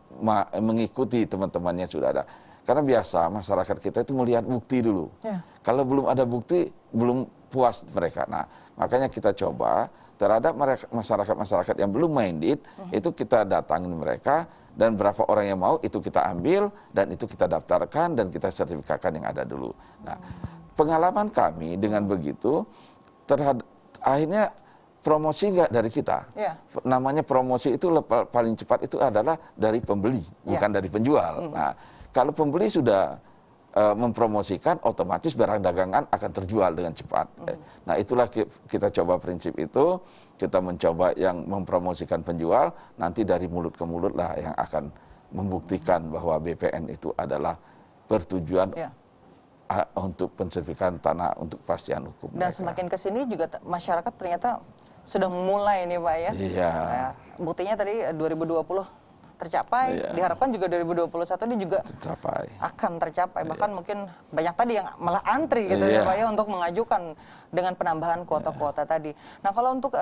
Speaker 2: mengikuti teman-temannya sudah ada. Karena biasa masyarakat kita itu melihat bukti dulu.
Speaker 1: Ya.
Speaker 2: Kalau belum ada bukti, belum puas mereka. Nah, makanya kita coba terhadap masyarakat-masyarakat yang belum minded, itu kita datangin mereka, dan berapa orang yang mau itu kita ambil, dan itu kita daftarkan, dan kita sertifikatkan yang ada dulu. Nah, pengalaman kami dengan begitu, akhirnya promosi nggak dari kita.
Speaker 1: Ya.
Speaker 2: Namanya promosi itu paling cepat itu adalah dari pembeli, bukan dari penjual. Nah, kalau pembeli sudah mempromosikan, otomatis barang dagangan akan terjual dengan cepat. Nah, itulah kita coba prinsip itu, kita mencoba yang mempromosikan penjual, nanti dari mulut ke mulut lah yang akan membuktikan bahwa BPN itu adalah pertujuan untuk pensertifikan tanah untuk kepastian hukum.
Speaker 1: Dan
Speaker 2: mereka.
Speaker 1: semakin ke sini juga masyarakat ternyata sudah mulai nih Pak ya.
Speaker 2: Iya.
Speaker 1: Nah, buktinya tadi 2020 tercapai,
Speaker 2: Iya.
Speaker 1: diharapkan juga 2021 ini juga
Speaker 2: Tercapai.
Speaker 1: akan tercapai. Bahkan mungkin banyak tadi yang malah antri gitu ya
Speaker 2: Iya.
Speaker 1: Pak ya untuk mengajukan dengan penambahan kuota-kuota tadi. Nah, kalau untuk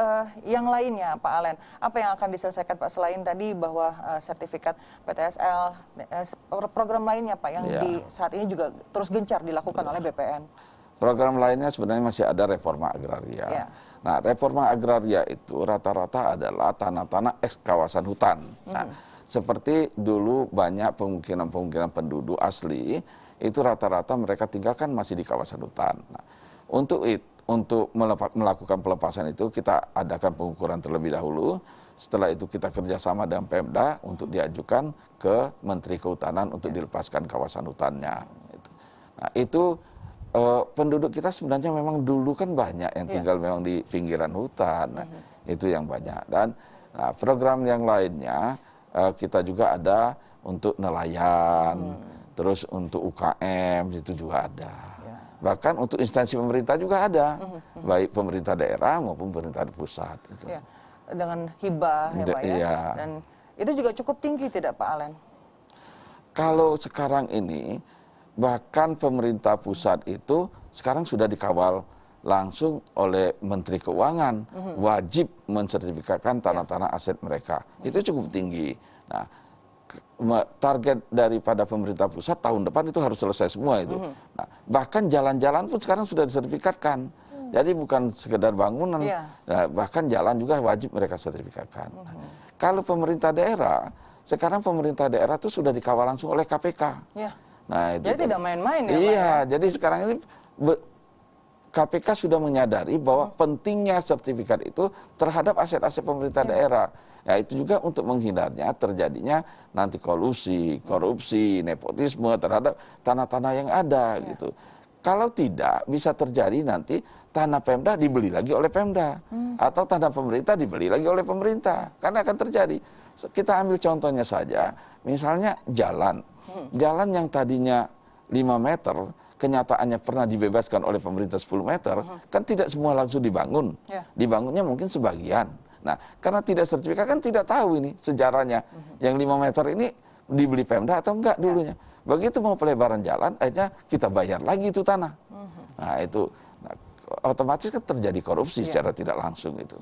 Speaker 1: yang lainnya Pak Alen, apa yang akan diselesaikan Pak selain tadi bahwa sertifikat PTSL, program lainnya Pak yang
Speaker 2: Iya.
Speaker 1: di saat ini juga terus gencar dilakukan oleh BPN?
Speaker 2: Program lainnya sebenarnya masih ada reforma agraria.
Speaker 1: Ya.
Speaker 2: Nah, reforma agraria itu rata-rata adalah tanah-tanah eks kawasan hutan. Nah, seperti dulu banyak pemukiman-pemukiman penduduk asli, itu rata-rata mereka tinggalkan masih di kawasan hutan. Nah, untuk melakukan pelepasan itu kita adakan pengukuran terlebih dahulu. Setelah itu kita kerjasama dengan Pemda untuk diajukan ke Menteri Kehutanan untuk dilepaskan kawasan hutannya. Nah, itu penduduk kita sebenarnya memang dulu kan banyak yang tinggal memang di pinggiran hutan. Nah, itu yang banyak. Dan program yang lainnya kita juga ada untuk nelayan, terus untuk UKM itu juga ada. Bahkan untuk instansi pemerintah juga ada, baik pemerintah daerah maupun pemerintah pusat. Gitu.
Speaker 1: Ya, dengan hibah ya Pak ya.
Speaker 2: Iya.
Speaker 1: Dan itu juga cukup tinggi tidak Pak Alen?
Speaker 2: Kalau sekarang ini, bahkan pemerintah pusat itu sekarang sudah dikawal langsung oleh Menteri Keuangan, wajib mensertifikatkan tanah-tanah aset mereka. Itu cukup tinggi. Nah, target daripada pemerintah pusat tahun depan itu harus selesai semua itu. Nah, bahkan jalan-jalan pun sekarang sudah disertifikatkan. Jadi bukan sekedar bangunan, nah, bahkan jalan juga wajib mereka sertifikatkan. Nah, kalau pemerintah daerah, sekarang pemerintah daerah itu sudah dikawal langsung oleh KPK.
Speaker 1: Ya.
Speaker 2: Nah, itu
Speaker 1: Jadi tidak main-main ya Pak
Speaker 2: iya,
Speaker 1: ya?
Speaker 2: jadi sekarang ini KPK sudah menyadari bahwa pentingnya sertifikat itu terhadap aset-aset pemerintah daerah. Ya, itu juga untuk menghindarnya terjadinya nanti kolusi, korupsi, nepotisme terhadap tanah-tanah yang ada gitu. Kalau tidak, bisa terjadi nanti tanah Pemda dibeli lagi oleh Pemda. Atau tanah pemerintah dibeli lagi oleh pemerintah. Karena akan terjadi. Kita ambil contohnya saja, misalnya jalan. Jalan yang tadinya 5 meter, kenyataannya pernah dibebaskan oleh pemerintah 10 meter, kan tidak semua langsung dibangun. Dibangunnya mungkin sebagian. Nah, karena tidak sertifikat kan tidak tahu ini sejarahnya. Yang 5 meter ini dibeli Pemda atau enggak dulunya. Begitu mau pelebaran jalan, akhirnya kita bayar lagi itu tanah. Nah, itu otomatis kan terjadi korupsi secara tidak langsung itu.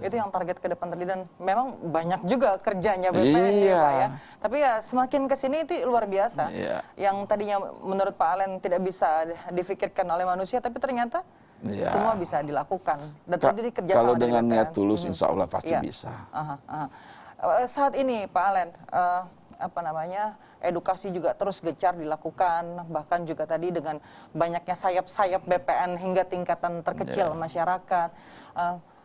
Speaker 1: Itu yang target ke depan tadi, dan memang banyak juga kerjanya BPN ya Pak ya. Tapi ya semakin kesini itu luar biasa. Yang tadinya menurut Pak Alen tidak bisa difikirkan oleh manusia, tapi ternyata semua bisa dilakukan. Dan tadi kerjasama
Speaker 2: kalau dengan
Speaker 1: BPN.
Speaker 2: niat tulus, insya Allah pasti bisa.
Speaker 1: Saat ini Pak Alen, edukasi juga terus gencar dilakukan, bahkan juga tadi dengan banyaknya sayap-sayap BPN hingga tingkatan terkecil masyarakat.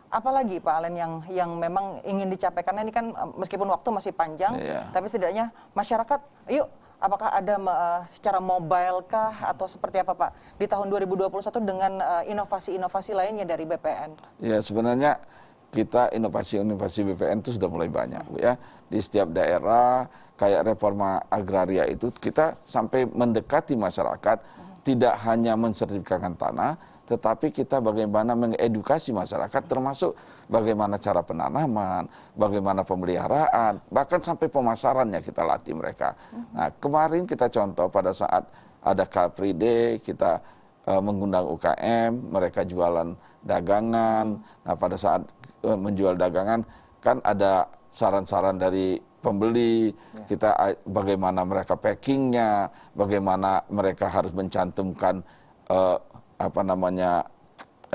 Speaker 1: Apalagi Pak Alen yang memang ingin dicapai, karena ini kan meskipun waktu masih panjang, tapi setidaknya masyarakat, yuk, apakah ada secara mobile kah atau seperti apa Pak di tahun 2021 dengan inovasi-inovasi lainnya dari BPN?
Speaker 2: Ya, sebenarnya kita inovasi-inovasi BPN itu sudah mulai banyak, Bu, ya. Di setiap daerah kayak reforma agraria itu kita sampai mendekati masyarakat, tidak hanya mensertifikatkan tanah, tetapi kita bagaimana mengedukasi masyarakat, termasuk bagaimana cara penanaman, bagaimana pemeliharaan, bahkan sampai pemasarannya kita latih mereka. Nah, kemarin kita contoh pada saat ada Car Free Day, kita mengundang UKM, mereka jualan dagangan. Nah, pada saat menjual dagangan kan ada saran-saran dari pembeli, kita bagaimana mereka packingnya, bagaimana mereka harus mencantumkan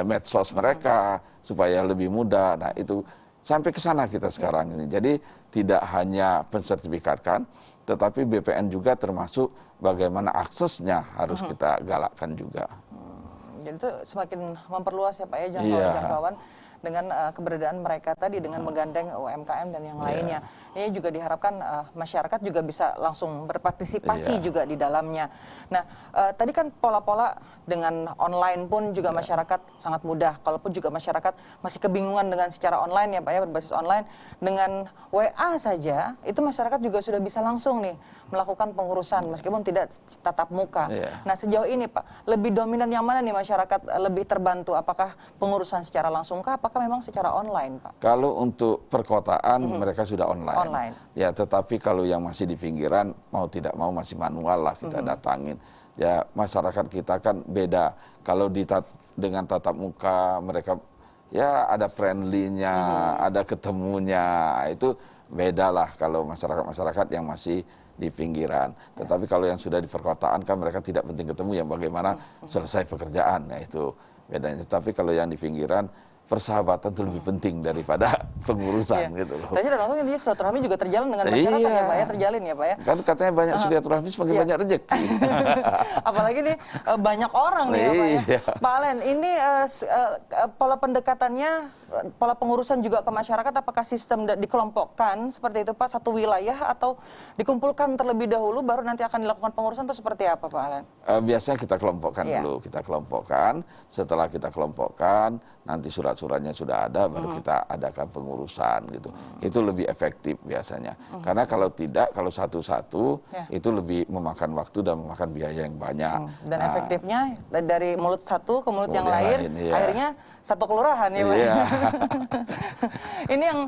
Speaker 2: medsos mereka supaya lebih mudah. Nah, itu sampai ke sana kita sekarang ini. Jadi tidak hanya pensertifikatkan, tetapi BPN juga termasuk bagaimana aksesnya harus kita galakkan juga.
Speaker 1: Jadi itu semakin memperluas ya Pak ya jangkauan dengan keberadaan mereka tadi, dengan menggandeng UMKM dan yang lainnya. Ini juga diharapkan masyarakat juga bisa langsung berpartisipasi juga di dalamnya. Nah, tadi kan pola-pola dengan online pun juga masyarakat sangat mudah. Kalaupun juga masyarakat masih kebingungan dengan secara online ya Pak ya, berbasis online, dengan WA saja itu masyarakat juga sudah bisa langsung nih melakukan pengurusan meskipun tidak tatap muka. Nah, sejauh ini Pak, lebih dominan yang mana nih masyarakat lebih terbantu? Apakah pengurusan secara langsung kah? Apakah memang secara online Pak?
Speaker 2: Kalau untuk perkotaan mereka sudah online. Ya, tetapi kalau yang masih di pinggiran mau tidak mau masih manual lah kita datangin. Ya, masyarakat kita kan beda. Kalau dengan tatap muka mereka ya ada friendly-nya, ada ketemunya. Itu beda lah kalau masyarakat yang masih di pinggiran. Tetapi kalau yang sudah di perkotaan kan mereka tidak penting ketemu, yang bagaimana selesai pekerjaan. Nah, itu bedanya. Tapi kalau yang di pinggiran, persahabatan itu lebih penting daripada pengurusan gitu loh.
Speaker 1: Tadi langsung ini silaturahmi juga terjalan dengan masyarakat ya Pak ya, terjalin ya Pak ya.
Speaker 2: Kan katanya banyak silaturahmi semakin banyak rezeki.
Speaker 1: Apalagi nih banyak orang nih ya Pak ya. Pak Alen, ini pola pendekatannya, pola pengurusan juga ke masyarakat, apakah sistem dikelompokkan seperti itu Pak, satu wilayah, atau dikumpulkan terlebih dahulu baru nanti akan dilakukan pengurusan, atau seperti apa Pak Alen?
Speaker 2: Biasanya kita kelompokkan dulu, kita kelompokkan. Setelah kita kelompokkan, nanti surat-suratnya sudah ada, baru kita adakan pengurusan gitu. Itu lebih efektif biasanya. Karena kalau tidak, kalau satu-satu itu lebih memakan waktu dan memakan biaya yang banyak.
Speaker 1: Dan efektifnya dari mulut satu ke mulut yang lain, akhirnya satu kelurahan ya Pak. Ini yang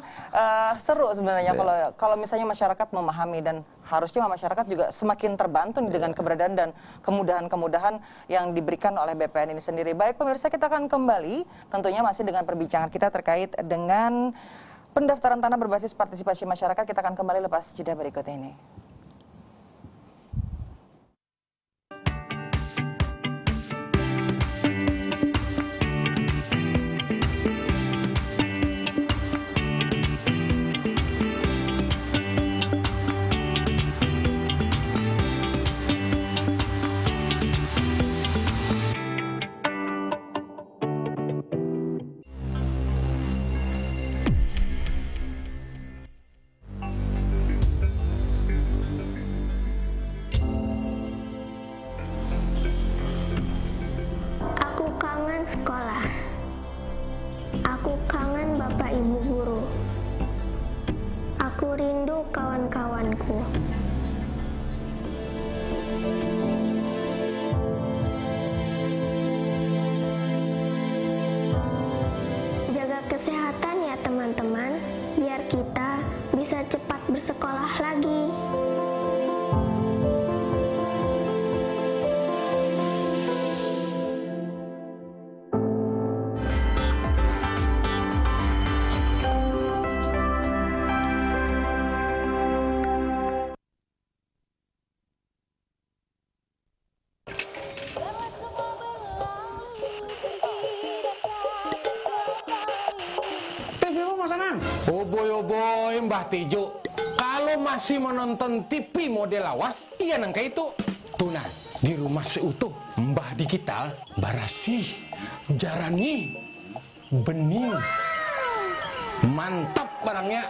Speaker 1: seru sebenarnya kalau misalnya masyarakat memahami, dan harusnya masyarakat juga semakin terbantu dengan keberadaan dan kemudahan-kemudahan yang diberikan oleh BPN ini sendiri. Baik pemirsa, kita akan kembali tentunya masih dengan perbincangan kita terkait dengan pendaftaran tanah berbasis partisipasi masyarakat. Kita akan kembali lepas jeda berikut ini.
Speaker 10: Sekolah. Aku kangen Bapak Ibu guru. Aku rindu kawan-kawanku. Jaga kesehatan ya teman-teman, biar kita bisa cepat bersekolah lagi.
Speaker 3: Mbah Tejo, kalau masih menonton TV model lawas, iya nangka itu. Tuh nah, di rumah seutuh, Mbah digital, barasih, jarani, bening. Mantap barangnya.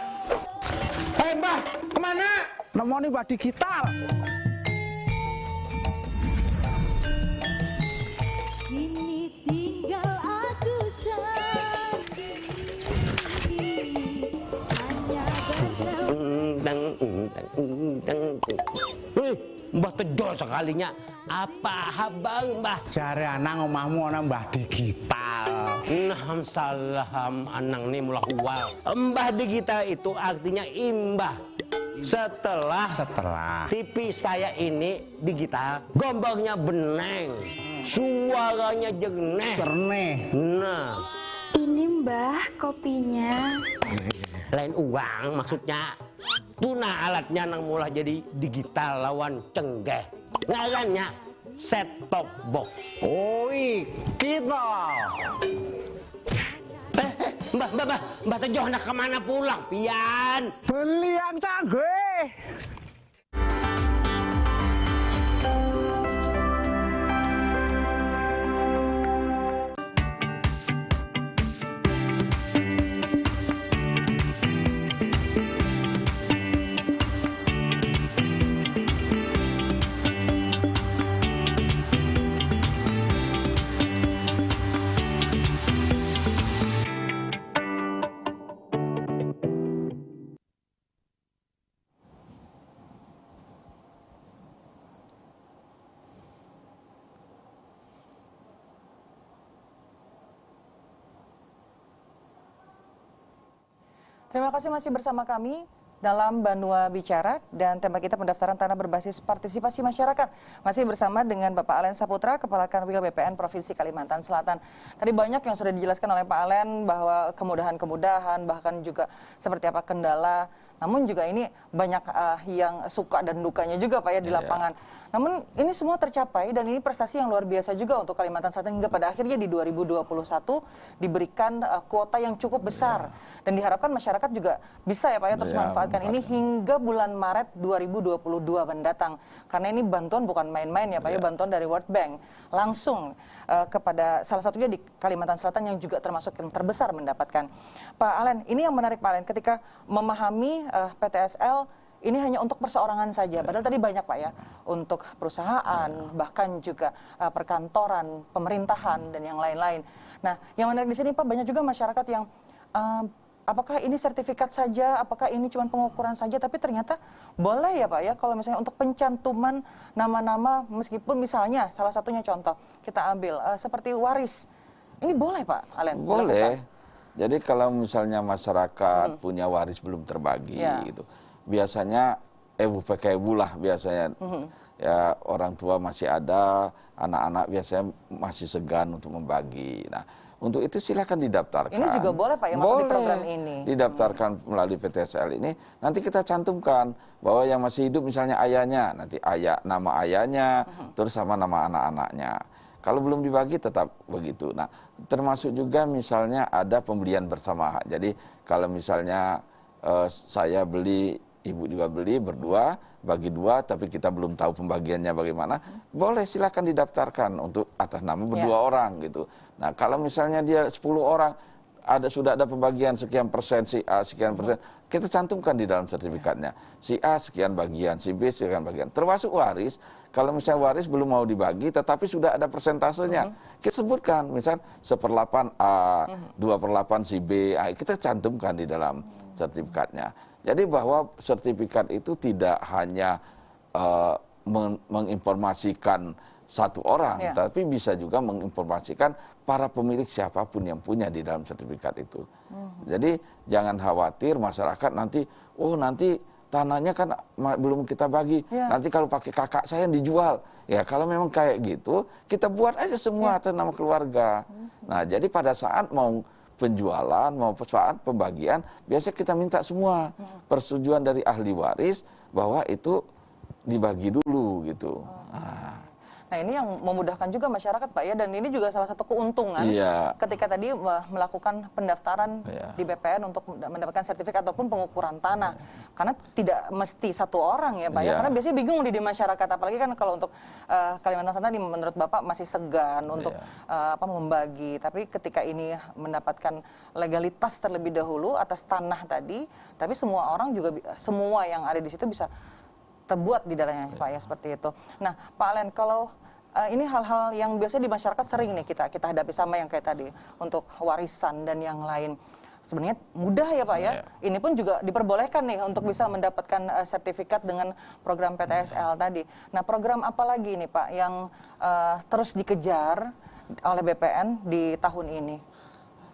Speaker 3: Hei Mbah, kemana?
Speaker 4: Nemoni Mbah digital.
Speaker 5: Kini tinggal aku sendiri, hanya
Speaker 6: Wih, Mbah Tejo sekalinya. Apa habang Mbah?
Speaker 4: Jare anang omahmu ana Mbah digital.
Speaker 6: Nah, salam anang nih mulah uwal. Mbah digital itu artinya imbah. Setelah TV saya ini digital, gambarnya beneng, suaranya jernih. Nah,
Speaker 5: ini Mbah kopinya.
Speaker 6: lain uang maksudnya. Tuna alatnya nang mulah jadi digital lawan cenggeh. Ngarannya set top box.
Speaker 4: Oi, kita.
Speaker 6: Mbah Tejo hendak kemana pulang, pian?
Speaker 4: Beli yang canggih.
Speaker 1: Terima kasih masih bersama kami dalam Banua Bicara dan tema kita pendaftaran tanah berbasis partisipasi masyarakat. Masih bersama dengan Bapak Alen Saputra, Kepala Kanwil BPN Provinsi Kalimantan Selatan. Tadi banyak yang sudah dijelaskan oleh Pak Alen bahwa kemudahan-kemudahan, bahkan juga seperti apa kendala. Namun juga ini banyak yang suka dan dukanya juga Pak ya di lapangan. Namun ini semua tercapai dan ini prestasi yang luar biasa juga untuk Kalimantan Selatan hingga pada akhirnya di 2021 diberikan kuota yang cukup besar. Dan diharapkan masyarakat juga bisa ya Pak ya terus manfaatkan ini hingga bulan Maret 2022 mendatang. Karena ini bantuan bukan main-main ya Pak ya, bantuan dari World Bank langsung kepada salah satunya di Kalimantan Selatan yang juga termasuk yang terbesar mendapatkan. Pak Alen, ini yang menarik Pak Alen ketika memahami PTSL ini hanya untuk perseorangan saja, padahal tadi banyak Pak ya, untuk perusahaan, bahkan juga perkantoran, pemerintahan, dan yang lain-lain. Nah, yang menarik di sini Pak, banyak juga masyarakat yang apakah ini sertifikat saja, apakah ini cuma pengukuran saja, tapi ternyata boleh ya Pak ya, kalau misalnya untuk pencantuman nama-nama, meskipun misalnya salah satunya contoh, kita ambil seperti waris, ini boleh Pak Alen?
Speaker 2: Boleh. Jadi kalau misalnya masyarakat punya waris belum terbagi, gitu, biasanya PKBU lah biasanya, ya orang tua masih ada, anak-anak biasanya masih segan untuk membagi. Nah, untuk itu silakan didaftarkan.
Speaker 1: Ini juga boleh Pak ya masuk di program ini?
Speaker 2: Didaftarkan melalui PTSL ini. Nanti kita cantumkan bahwa yang masih hidup misalnya ayahnya, nanti nama ayahnya, terus sama nama anak-anaknya. Kalau belum dibagi tetap begitu. Nah, termasuk juga misalnya ada pembelian bersama. Jadi kalau misalnya saya beli, ibu juga beli berdua, bagi dua, tapi kita belum tahu pembagiannya bagaimana, boleh silakan didaftarkan untuk atas nama berdua orang gitu. Nah, kalau misalnya dia 10 orang, sudah ada pembagian sekian persen, si A sekian persen, kita cantumkan di dalam sertifikatnya. Si A sekian bagian, si B sekian bagian. Termasuk waris, kalau misalnya waris belum mau dibagi, tetapi sudah ada persentasenya, kita sebutkan, misal 1/8 A, 2/8 si B, kita cantumkan di dalam sertifikatnya. Jadi bahwa sertifikat itu tidak hanya menginformasikan satu orang, tapi bisa juga menginformasikan para pemilik siapapun yang punya di dalam sertifikat itu. Jadi jangan khawatir masyarakat nanti, nanti tanahnya kan belum kita bagi, nanti kalau pakai kakak saya yang dijual. Ya kalau memang kayak gitu, kita buat aja semua atas nama keluarga. Nah jadi pada saat mau penjualan, mau saat pembagian, biasanya kita minta semua persetujuan dari ahli waris bahwa itu dibagi dulu gitu.
Speaker 1: Nah Nah, ini yang memudahkan juga masyarakat, Pak, ya, dan ini juga salah satu keuntungan ketika tadi melakukan pendaftaran di BPN untuk mendapatkan sertifikat ataupun pengukuran tanah. Karena tidak mesti satu orang ya, Pak, ya, karena biasanya bingung di masyarakat, apalagi kan kalau untuk Kalimantan Selatan menurut Bapak masih segan untuk membagi, tapi ketika ini mendapatkan legalitas terlebih dahulu atas tanah tadi, tapi semua orang juga, semua yang ada di situ bisa terbuat di dalamnya, Pak, ya, seperti itu. Nah, Pak Alen, kalau ini hal-hal yang biasanya di masyarakat sering nih kita hadapi, sama yang kayak tadi untuk warisan dan yang lain. Sebenarnya mudah ya, Pak, ya. Ini pun juga diperbolehkan nih untuk bisa mendapatkan sertifikat dengan program PTSL tadi. Nah, program apa lagi nih, Pak, yang terus dikejar oleh BPN di tahun ini?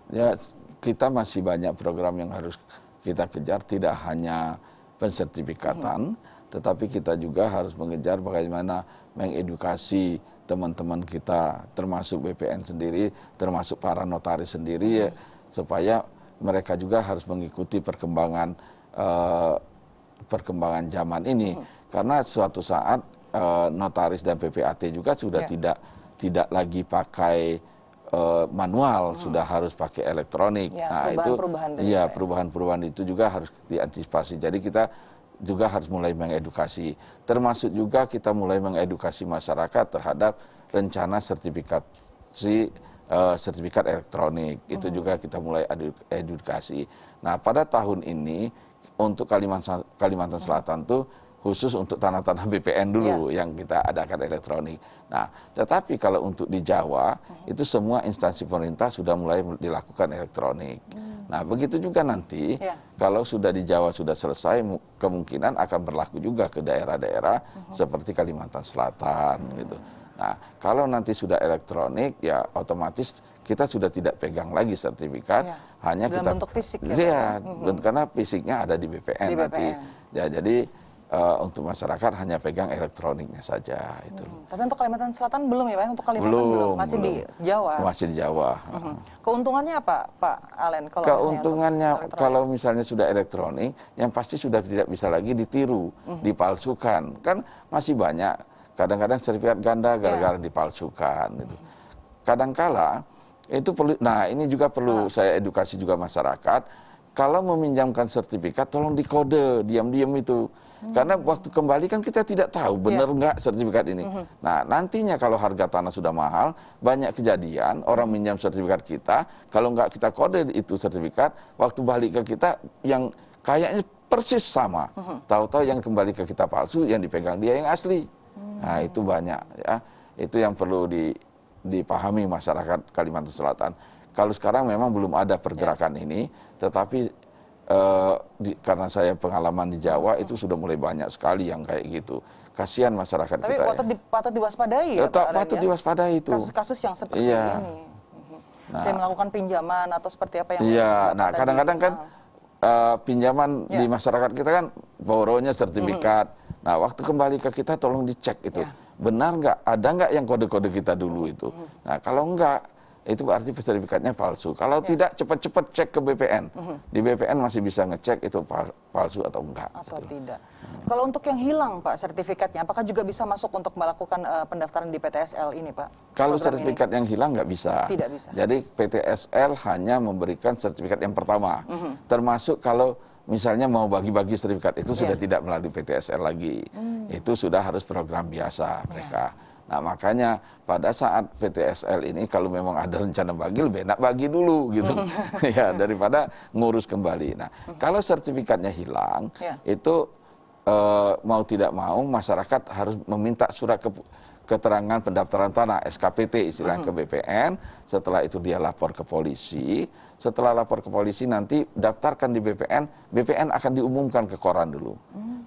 Speaker 2: Ya, kita masih banyak program yang harus kita kejar, tidak hanya pensertifikatan, tetapi kita juga harus mengejar bagaimana mengedukasi teman-teman kita, termasuk BPN sendiri, termasuk para notaris sendiri, ya, supaya mereka juga harus mengikuti perkembangan zaman ini. Karena suatu saat notaris dan PPAT juga sudah tidak lagi pakai manual, sudah harus pakai elektronik.
Speaker 1: Ya,
Speaker 2: perubahan-perubahan itu juga harus diantisipasi. Jadi kita juga harus mulai mengedukasi. Termasuk juga kita mulai mengedukasi masyarakat terhadap rencana sertifikat elektronik. Itu juga kita mulai edukasi. Nah, pada tahun ini untuk Kalimantan Selatan tuh khusus untuk tanah-tanah BPN dulu yang kita adakan elektronik. Nah, tetapi kalau untuk di Jawa itu semua instansi pemerintah sudah mulai dilakukan elektronik. Nah, begitu juga nanti kalau sudah di Jawa sudah selesai, kemungkinan akan berlaku juga ke daerah-daerah seperti Kalimantan Selatan gitu. Nah, kalau nanti sudah elektronik, ya otomatis kita sudah tidak pegang lagi sertifikat, hanya
Speaker 1: dalam
Speaker 2: kita
Speaker 1: bentuk fisik
Speaker 2: karena fisiknya ada di BPN nanti. Ya, jadi untuk masyarakat hanya pegang elektroniknya saja itu.
Speaker 1: Tapi untuk Kalimantan Selatan belum ya, Pak? Untuk Kalimantan belum, masih di Jawa.
Speaker 2: Masih di Jawa.
Speaker 1: Keuntungannya apa, Pak Alen?
Speaker 2: Keuntungannya kalau misalnya sudah elektronik, yang pasti sudah tidak bisa lagi ditiru, dipalsukan. Kan masih banyak kadang-kadang sertifikat ganda gara-gara dipalsukan gitu. Kadangkala itu perlu. Nah, ini juga perlu saya edukasi juga masyarakat. Kalau meminjamkan sertifikat, tolong dikode, diam-diam itu. Karena waktu kembali kan kita tidak tahu benar nggak sertifikat ini. Nah, nantinya kalau harga tanah sudah mahal, banyak kejadian orang minjam sertifikat kita, kalau nggak kita kode itu sertifikat, waktu balik ke kita yang kayaknya persis sama. Tahu-tahu yang kembali ke kita palsu, yang dipegang dia yang asli. Nah, itu banyak ya. Itu yang perlu dipahami masyarakat Kalimantan Selatan. Kalau sekarang memang belum ada pergerakan ini, tetapi karena saya pengalaman di Jawa itu sudah mulai banyak sekali yang kayak gitu. Kasihan masyarakat
Speaker 1: tapi
Speaker 2: kita.
Speaker 1: Tapi patut diwaspadai ya, Pak?
Speaker 2: Patut diwaspadai itu.
Speaker 1: Kasus-kasus yang seperti ini.
Speaker 2: Nah,
Speaker 1: saya melakukan pinjaman atau seperti apa yang...
Speaker 2: Nah kadang-kadang kan pinjaman di masyarakat kita kan borrownya sertifikat. Nah, waktu kembali ke kita tolong dicek itu. Benar nggak? Ada nggak yang kode-kode kita dulu itu? Nah, kalau enggak, itu berarti sertifikatnya palsu. Kalau tidak, cepat-cepat cek ke BPN. Di BPN masih bisa ngecek itu palsu atau enggak.
Speaker 1: Atau tidak. Kalau untuk yang hilang, Pak, sertifikatnya, apakah juga bisa masuk untuk melakukan pendaftaran di PTSL ini, Pak?
Speaker 2: Kalau sertifikat yang hilang nggak bisa.
Speaker 1: Tidak bisa.
Speaker 2: Jadi PTSL hanya memberikan sertifikat yang pertama. Termasuk kalau misalnya mau bagi-bagi sertifikat, itu sudah tidak melalui PTSL lagi. Itu sudah harus program biasa mereka. Nah, makanya pada saat PTSL ini kalau memang ada rencana bagi, lebih enak bagi dulu gitu. Ya, daripada ngurus kembali. Nah, kalau sertifikatnya hilang, itu mau tidak mau masyarakat harus meminta surat keterangan pendaftaran tanah, SKPT istilahnya ke BPN. Setelah itu dia lapor ke polisi. Setelah lapor ke polisi nanti daftarkan di BPN. BPN akan diumumkan ke koran dulu.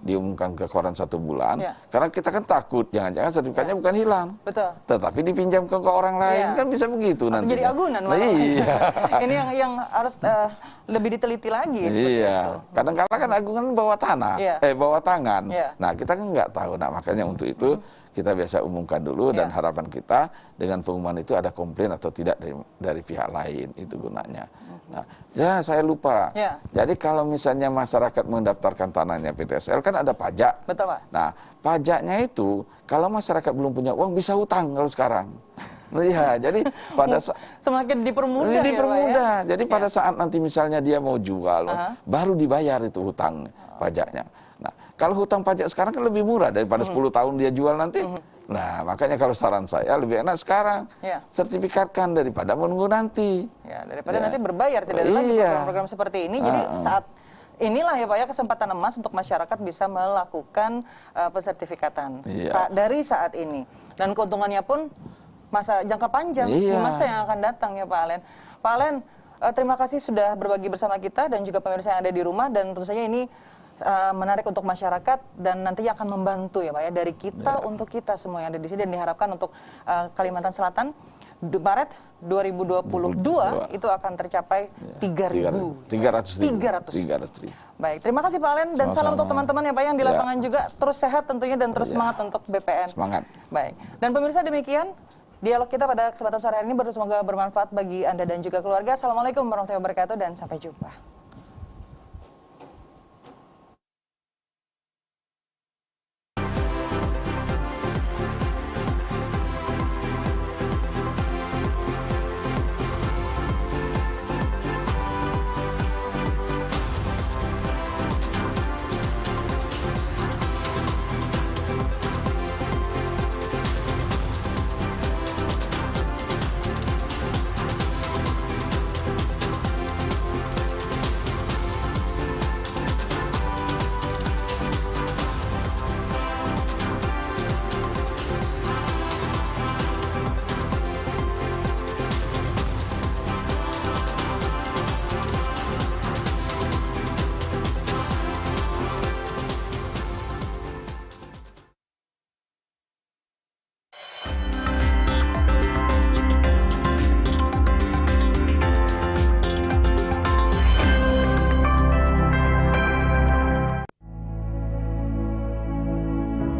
Speaker 2: Diumumkan ke koran 1 bulan. Karena kita kan takut jangan-jangan sertifikatnya bukan hilang.
Speaker 1: Betul.
Speaker 2: Tetapi dipinjam ke orang lain kan bisa begitu nanti.
Speaker 1: Jadi agunan malah.
Speaker 2: Iya.
Speaker 1: Ini yang harus lebih diteliti lagi seperti itu.
Speaker 2: Kadang-kadang kan agunan bawa tanah, bawa tangan. Nah, kita kan nggak tahu. Nah, makanya untuk itu kita biasa umumkan dulu dan harapan kita dengan pengumuman itu ada komplain atau tidak dari pihak lain, itu gunanya. Nah, ya saya lupa. Jadi kalau misalnya masyarakat mendaftarkan tanahnya PTSL kan ada pajak.
Speaker 1: Betul, Pak.
Speaker 2: Nah, pajaknya itu kalau masyarakat belum punya uang bisa hutang kalau sekarang. Ya, jadi pada
Speaker 1: semakin dipermudah.
Speaker 2: Dipermudah. Ya, Pak, ya? Jadi pada saat nanti misalnya dia mau jual, baru dibayar itu hutang pajaknya. Nah, kalau hutang pajak sekarang kan lebih murah daripada 10 tahun dia jual nanti. Nah, makanya kalau saran saya lebih enak sekarang sertifikatkan daripada menunggu nanti.
Speaker 1: Ya, daripada nanti berbayar, tidak ada lagi program-program seperti ini. Jadi saat inilah ya Pak ya kesempatan emas untuk masyarakat bisa melakukan pensertifikatan dari saat ini. Dan keuntungannya pun masa jangka panjang di masa yang akan datang ya Pak Alen. Pak Alen, terima kasih sudah berbagi bersama kita dan juga pemirsa yang ada di rumah, dan tentu saja ini menarik untuk masyarakat dan nantinya akan membantu ya Pak ya dari kita untuk kita semua yang ada di sini, dan diharapkan untuk Kalimantan Selatan Maret 2022 itu akan tercapai 300.000. Baik, terima kasih Pak Alen dan salam untuk teman-teman ya Pak yang di lapangan juga, terus sehat tentunya dan terus semangat untuk BPN.
Speaker 2: Semangat.
Speaker 1: Baik, dan pemirsa demikian dialog kita pada kesempatan sore hari ini, semoga bermanfaat bagi Anda dan juga keluarga. Assalamualaikum warahmatullahi wabarakatuh dan sampai jumpa.